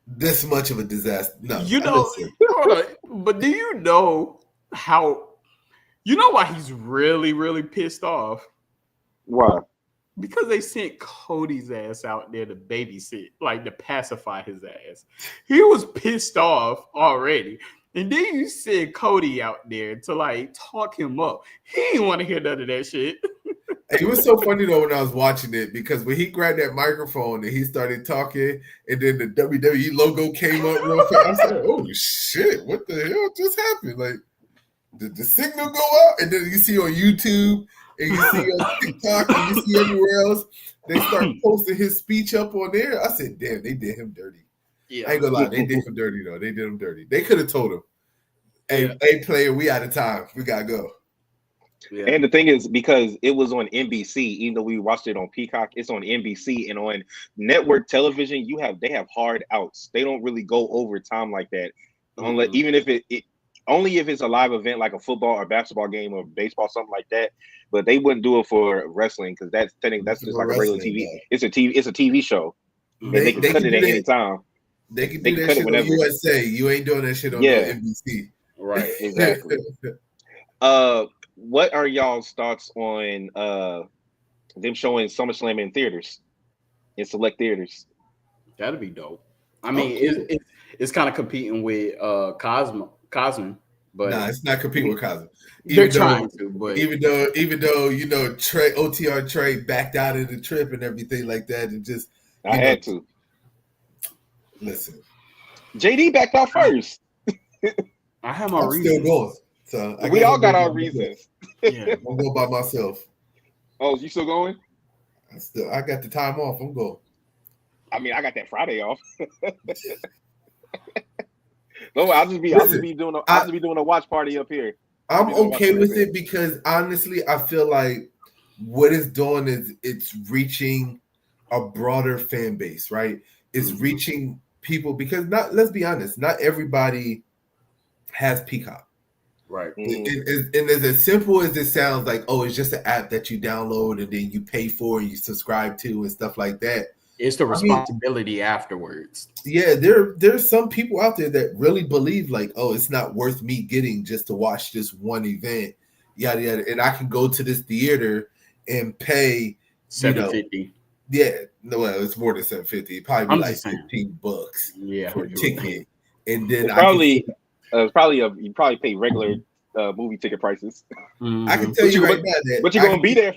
this much of a disaster. No, You know, listen. hold on, but do you know how? You know why he's really, really pissed off? Why? Because they sent Cody's ass out there to babysit, like to pacify his ass. He was pissed off already. And then you send Cody out there to like talk him up. He didn't want to hear none of that shit. It was so funny though when I was watching it because when he grabbed that microphone and he started talking, and then the WWE logo came up real fast, I said, "Oh shit! What the hell just happened?" Like, did the signal go out? And then you see on YouTube and you see on TikTok and you see everywhere else, they start posting his speech up on there. I said, "Damn, they did him dirty." Yeah. I ain't gonna lie, they did him dirty though. They did him dirty. They could have told him, "Hey, player, we out of time. We gotta go." Yeah. And the thing is, because it was on NBC, even though we watched it on Peacock, it's on NBC, and on network television, they have hard outs. They don't really go over time like that, unless even if it only if it's a live event like a football or basketball game or baseball, something like that. But they wouldn't do it for wrestling because that's just like a regular TV. Though. It's a TV show, and they can cut it at any time. They can do that shit on USA. You ain't doing that shit on no NBC. Right, exactly. What are y'all's thoughts on them showing SummerSlam in theaters, in select theaters? That'd be dope. I mean, it's kind of competing with Cosmo, but nah, it's not competing with Cosmo. They're trying to, but even though you know OTR Trey backed out of the trip and everything like that, and just I had to listen. JD backed out first. I have my reasons. Still going. So we all got our reasons. Yeah, I'm going by myself. Oh, you still going? I got the time off. I'm going. I mean, I got that Friday off. No, I'll just be doing a watch party up here. I'm okay with it because honestly, I feel like what it's doing is it's reaching a broader fan base, right? It's reaching people because let's be honest, not everybody has Peacock. Right. And as simple as it sounds, like, oh, it's just an app that you download and then you pay for and you subscribe to and stuff like that. It's the responsibility afterwards. Yeah, there's some people out there that really believe like, oh, it's not worth me getting just to watch this one event, yada yada, and I can go to this theater and pay $750. Yeah, no, well, it's more than $750. Probably like $15 for a ticket, and then you probably pay regular movie ticket prices. Mm-hmm. I can tell you right now that, but you're gonna be there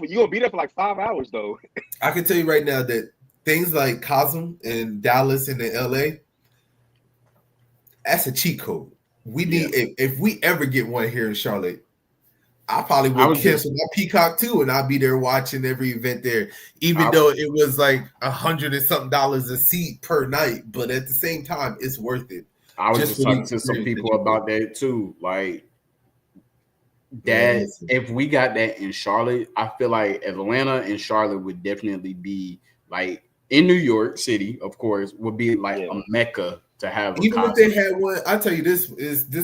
for like 5 hours though. I can tell you right now that things like Cosm and Dallas and in LA, that's a cheat code. We need if we ever get one here in Charlotte, I probably would cancel my Peacock too, and I'll be there watching every event there, even though it was like $100 and something a seat per night. But at the same time, it's worth it. I was just talking to some people about that too. Like that, if we got that in Charlotte, I feel like Atlanta and Charlotte would definitely be like in New York City, of course, would be like a mecca to have. Even if they had one, I tell you this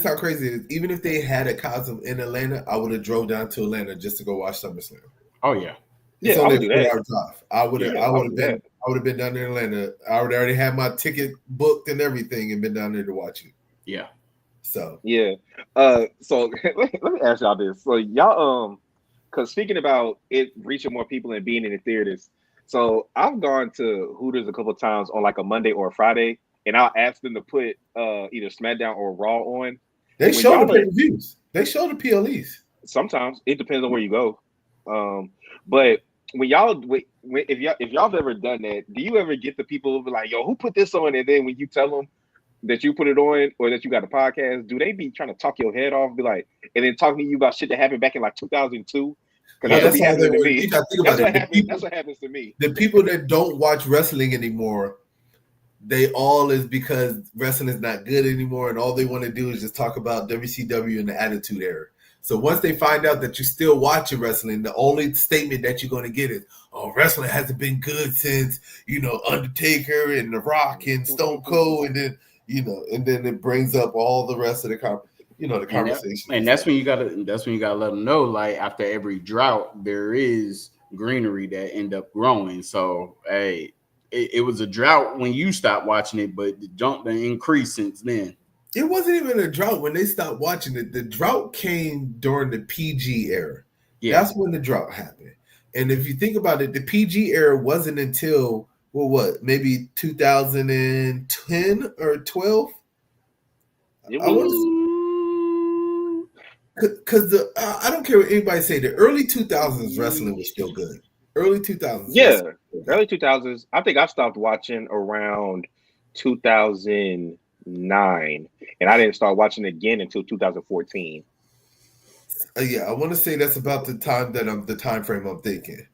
how crazy it is. Even if they had a Cosm in Atlanta, I would have drove down to Atlanta just to go watch SummerSlam. Oh yeah, it's only a 4-hour drive. I would have been down there in Atlanta. I would already have my ticket booked and everything, and been down there to watch it. Yeah. So so let me ask y'all this. So y'all because speaking about it reaching more people and being in the theaters. So I've gone to Hooters a couple of times on like a Monday or a Friday, and I'll ask them to put either SmackDown or Raw on. They show the pay-per-views. They show the PLEs. Sometimes it depends on where you go. But when if y'all have ever done that, do you ever get the people who be like, "Yo, who put this on?" And then when you tell them that you put it on or that you got a podcast, do they be trying to talk your head off, be like, and then talking to you about shit that happened back in like 2002? That's what happens to me. The people that don't watch wrestling anymore, they all is because wrestling is not good anymore, and all they want to do is just talk about WCW and the Attitude Era. So once they find out that you still watching wrestling, the only statement that you're going to get is, "Oh, wrestling hasn't been good since Undertaker and The Rock and Stone Cold," and then and then it brings up all the rest of the conversation. And that's when you gotta let them know, like, after every drought, there is greenery that end up growing. So, hey, it was a drought when you stopped watching it, but the jump done increased since then. It wasn't even a drought when they stopped watching it. The drought came during the PG era. Yeah. That's when the drought happened. And if you think about it, the PG era wasn't until maybe 2010 or 12. It I want was, because I don't care what anybody say. The early 2000s wrestling was still good. Early 2000s, yeah, early 2000s. I think I stopped watching around 2009, and I didn't start watching again until 2014. Yeah, I want to say that's about the time that the time frame I'm thinking.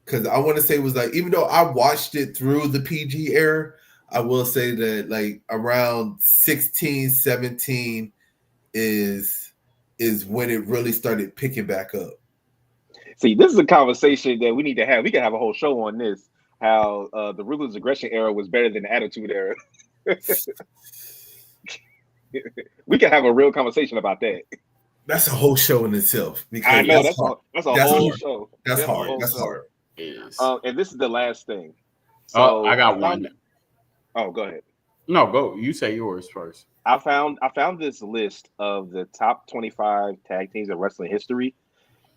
Because I want to say it was like, even though I watched it through the PG era, I will say that like around 16, 17 is when it really started picking back up. See, this is a conversation that we need to have. We can have a whole show on this. How the ruthless aggression era was better than the attitude era. We can have a real conversation about that. That's a whole show in itself. Because I know that's a whole show. That's hard. That's hard. And this is the last thing. So I got one. Oh, go ahead. No, go. You say yours first. I found this list of the top 25 tag teams in wrestling history.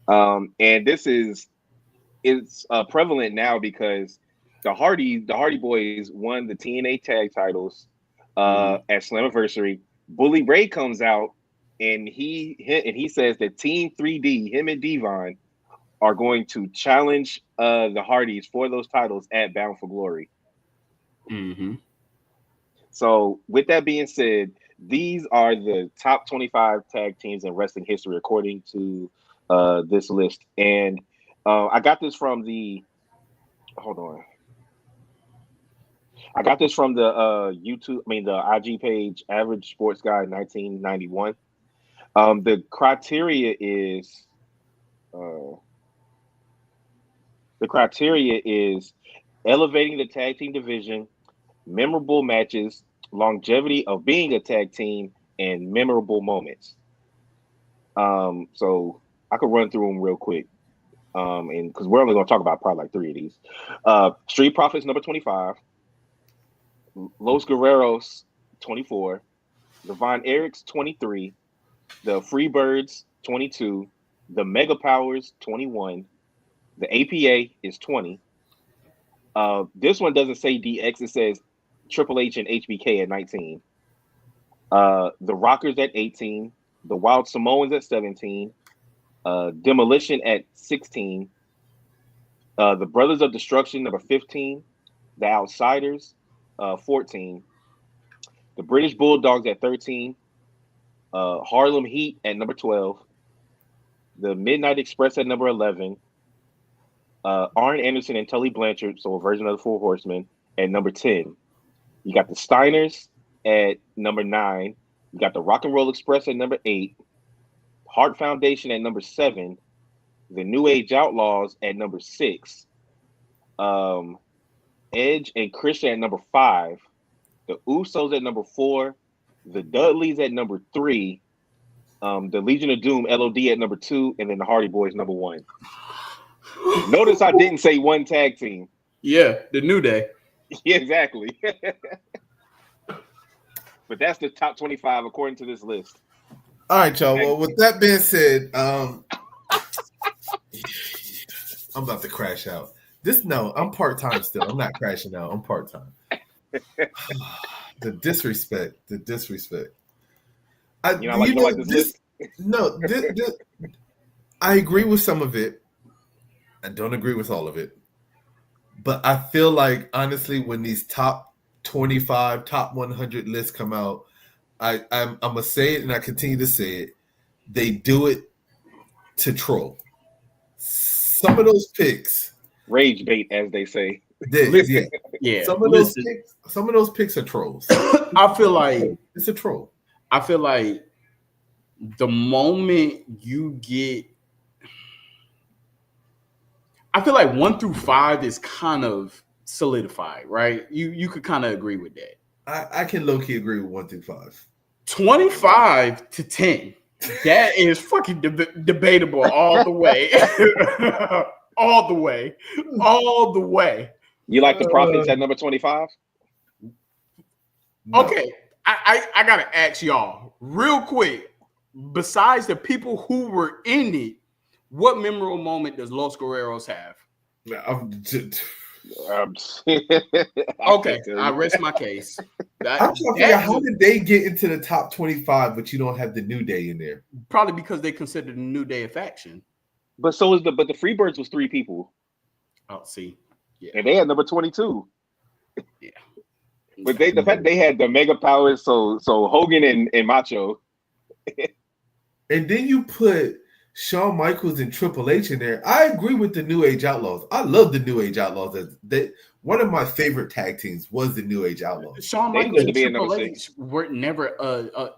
And this is prevalent now because the Hardy Boys won the TNA tag titles at Slammiversary. Bully Ray comes out and he says that Team 3D, him and Devon, are going to challenge the Hardys for those titles at Bound for Glory. Mm-hmm. So with that being said, these are the top 25 tag teams in wrestling history according to this list. And I got this from the YouTube, the IG page, Average Sports Guy 1991. The criteria is elevating the tag team division, memorable matches, longevity of being a tag team, and memorable moments. So I could run through them real quick. And because we're only going to talk about probably like 3 of these. Street Profits number 25, Los Guerreros 24, the Von Erichs 23, the Freebirds 22, the Mega Powers 21, the APA is 20. This one doesn't say DX, it says Triple H and HBK at 19. The Rockers at 18, the Wild Samoans at 17, Demolition at 16, the Brothers of Destruction number 15, the Outsiders 14, the British Bulldogs at 13, Harlem Heat at number 12, the Midnight Express at number 11, Arn Anderson and Tully Blanchard, so a version of the Four Horsemen, at number 10. You got the Steiners at number 9. You got the Rock and Roll Express at number 8. Hart Foundation at number 7. The New Age Outlaws at number 6. Edge and Christian at number 5. The Usos at number 4. The Dudleys at number 3. The Legion of Doom, LOD at number 2. And then the Hardy Boys number 1. Notice I didn't say one tag team. Yeah, the New Day. Yeah, exactly. But that's the top 25 according to this list. All right, y'all. Well, with that being said, I'm about to crash out. I'm part-time still. I'm not crashing out. I'm part-time. The disrespect. I agree with some of it. I don't agree with all of it. But I feel like, honestly, when these top 25, top 100 lists come out, I'm going to say it, and I continue to say it. They do it to troll. Some of those picks. Rage bait, as they say. Yeah. Some of those picks are trolls. I feel like it's a troll. I feel like the moment you get, I feel like 1 through 5 is kind of solidified, right? You could kind of agree with that. I can low-key agree with 1 through 5. 25 to 10. That is fucking debatable all the way. all the way. You like the Profits at number 25? No. Okay, I gotta ask y'all real quick. Besides the people who were in it, what memorable moment does Los Guerreros have? Okay, I rest my case. I'm trying to figure out how did they get into the top 25, but you don't have the New Day in there? Probably because they considered the New Day a faction. But so is the Freebirds was 3 people. Oh, see, yeah, and they had number 22. Yeah, but the fact they had the Mega Powers, so Hogan and Macho. And then you put Shawn Michaels and Triple H in there. I agree with the New Age Outlaws. I love the New Age Outlaws. One of my favorite tag teams was the New Age Outlaws. Shawn Michaels and Triple H were never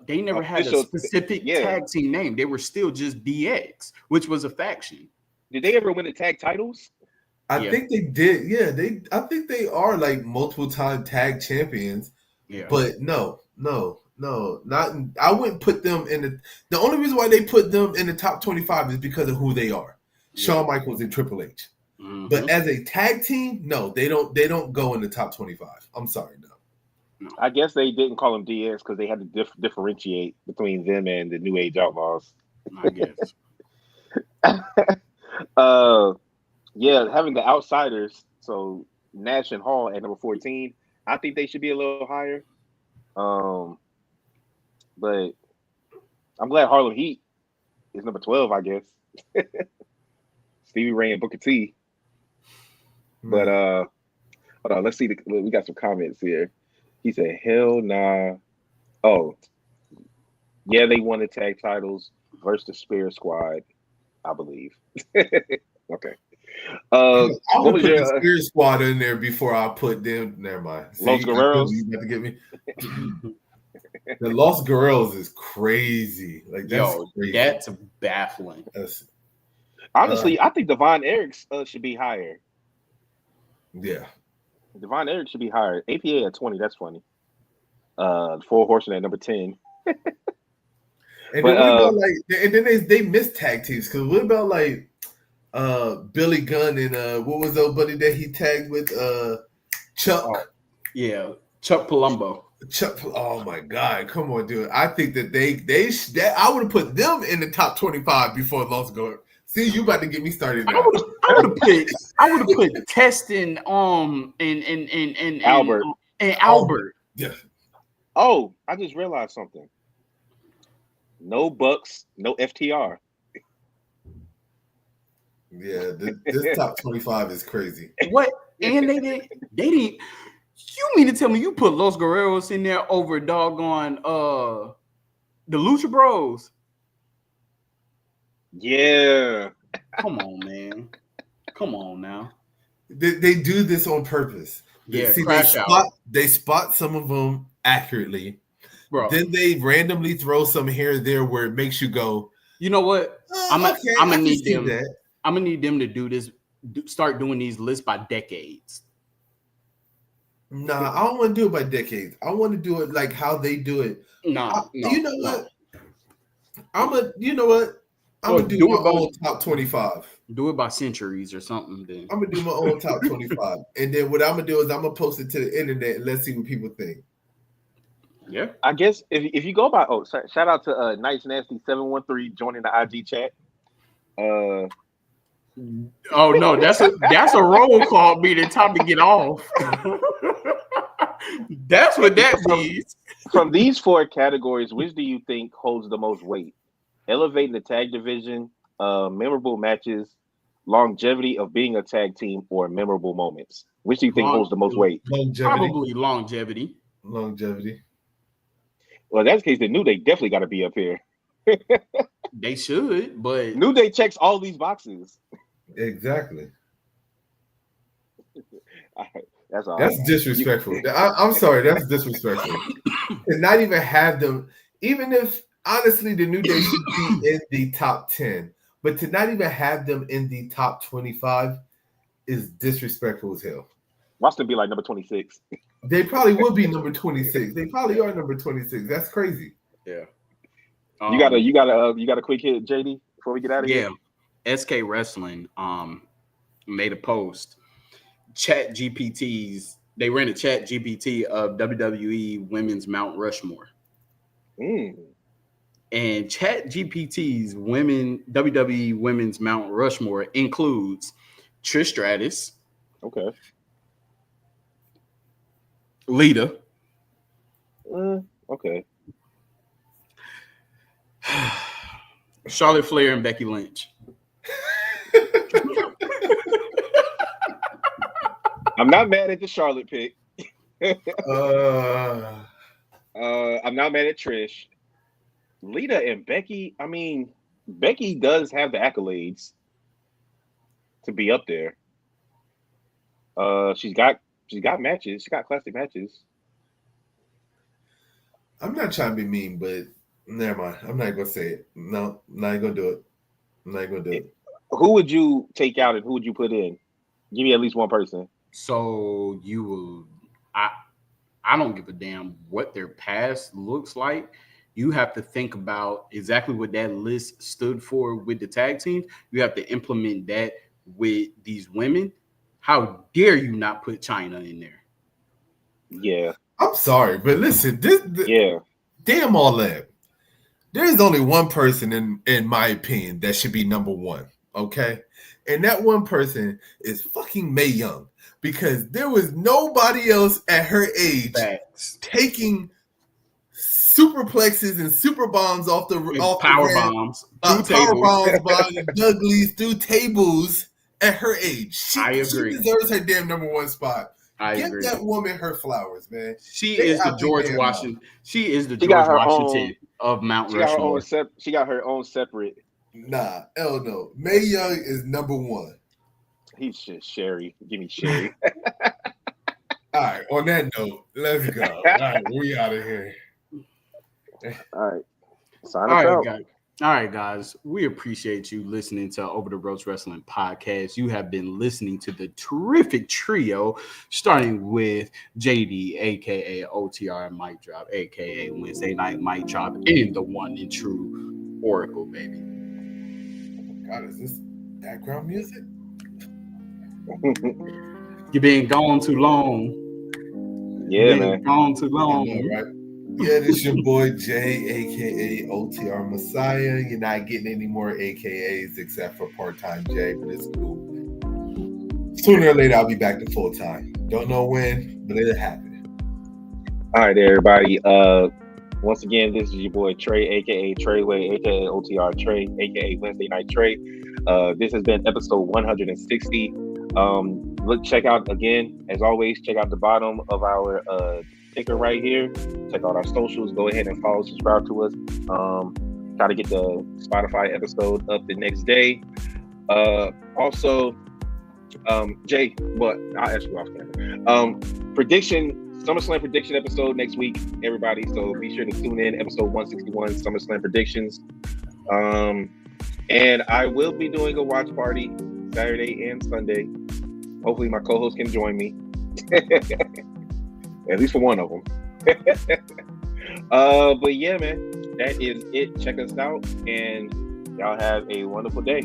they never had a specific tag team name. They were still just DX, which was a faction. Did they ever win the tag titles? I think they did. Yeah, I think they are like multiple time tag champions. Yeah. But no, not. I wouldn't put them in the only reason why they put them in the top 25 is because of who they are. Yeah. Shawn Michaels and Triple H. Mm-hmm. But as a tag team, no, they don't go in the top 25. I'm sorry, no. I guess they didn't call them DX because they had to differentiate between them and the New Age Outlaws. I guess. Yeah, having the Outsiders, so Nash and Hall at number 14, I think they should be a little higher. But I'm glad Harlem Heat is number 12, I guess. Stevie Ray and Booker T. But hold on, let's see. We got some comments here. He said, "Hell nah." Oh, yeah, they won the tag titles versus the Spirit Squad, I believe. Okay. I would put the Spirit Squad in there before I put them. Never mind. Los Guerreros. You got to get me. The Los Guerreros is crazy. Like that's crazy. That's baffling. Honestly, I think Devon Eriks should be higher. Yeah, Devon Eriks should be higher. APA at 20. That's funny. 4 Horsemen at number 10. And then what about and then they missed tag teams because what about like Billy Gunn and what was the buddy that he tagged with Chuck? Oh, yeah, Chuck Palumbo. Chuck, oh my God! Come on, dude. I think that I would have put them in the top 25 before Los Guerreros. See, you about to get me started now. I would have put Testin and Albert and Albert. Yeah. Oh, I just realized something. No Bucks, no FTR. Yeah, this top 25 is crazy. What? And they didn't. You mean to tell me you put Los Guerreros in there over doggone the Lucha Bros? Yeah. Come on, man. Come on now. They do this on purpose. Yeah, they spot some of them accurately. Bro. Then they randomly throw some here and there where it makes you go, you know what? I'm gonna need them. I'm gonna need them to do this. Start doing these lists by decades. Nah, I don't want to do it by decades. I want to do it like how they do it. No, you know what? I'm gonna do my own top 25. Do it by centuries or something. Then I'm gonna do my own top 25, and then what I'm gonna do is I'm gonna post it to the internet and let's see what people think. Yeah, I guess if you go by shout out to Nice Nasty 713 joining the IG chat. Oh no, that's a roll call meeting. Time to get off. That's what that means. From these 4 categories, which do you think holds the most weight? Elevating the tag division, memorable matches, longevity of being a tag team, or memorable moments? Which do you think holds the most weight? Probably longevity. Longevity. Well, in that case, the New Day definitely got to be up here. They should, but New Day checks all these boxes. Exactly. That's all. That's disrespectful. I'm sorry, that's disrespectful. To not even have them, even if honestly the New Day should be in the top 10, but to not even have them in the top 25 is disrespectful as hell. Watch them be like number 26. They probably will be number 26. They probably are number 26. That's crazy. Yeah. You got a quick hit, JD, before we get out of here. Yeah. SK Wrestling made a post. Chat GPTs. They ran a Chat GPT of WWE Women's Mount Rushmore. Mm. And Chat GPT's women WWE Women's Mount Rushmore includes Trish Stratus, Okay. Lita, Okay. Charlotte Flair, and Becky Lynch. I'm not mad at the Charlotte pick. uh, I'm not mad at Trish. Lita and Becky. I mean, Becky does have the accolades to be up there. She's got matches. She got classic matches. I'm not trying to be mean, but never mind. I'm not gonna say it. No, I'm not gonna do it. I'm not gonna do it. Who would you take out and who would you put in? Give me at least one person. So you will, I don't give a damn what their past looks like. You have to think about exactly what that list stood for with the tag teams. You have to implement that with these women. How dare you not put China in there? Yeah. I'm sorry, but listen, Yeah. damn all that. There's only one person in my opinion that should be number one, okay? And that one person is fucking Mae Young, because there was nobody else at her age taking superplexes and super bombs off the power the bombs, power bombs by Dudleys through tables at her age. I agree. She deserves her damn number one spot. Give agree. that woman her flowers, man. She is the George Washington. She is the George Washington of Mount Rushmore. She got her own separate. Nah, hell no. Mae Young is number one. He's just Sherry. Give me Sherry. All right. On that note, let's go. All right, we out of here. All right. Sign us out. Guys. All right, guys. We appreciate you listening to Over the Ropes Wrestling Podcast. You have been listening to the terrific trio, starting with JD, aka OTR Mic Drop, aka Wednesday Night Mic Drop, and the one and true Oracle, baby. God, is this background music? You've been gone too long. Yeah, man. Gone too long. Yeah, right. Yeah, this your boy Jay, aka OTR Messiah. You're not getting any more AKAs except for part-time Jay, but it's cool. Sooner or later, I'll be back to full-time. Don't know when, but it'll happen. All right, everybody. Once again, this is your boy Trey, aka Treyway, aka OTR Trey, aka Wednesday Night Trey. This has been episode 160. Check out again, as always, check out the bottom of our ticker right here. Check out our socials. Go ahead and follow, subscribe to us. Try to get the Spotify episode up the next day. Also, Jay, but I'll ask you off camera. SummerSlam prediction episode next week, everybody. So be sure to tune in. Episode 161, SummerSlam predictions. And I will be doing a watch party Saturday and Sunday. Hopefully my co-host can join me. At least for one of them. But yeah, man, that is it. Check us out, and y'all have a wonderful day.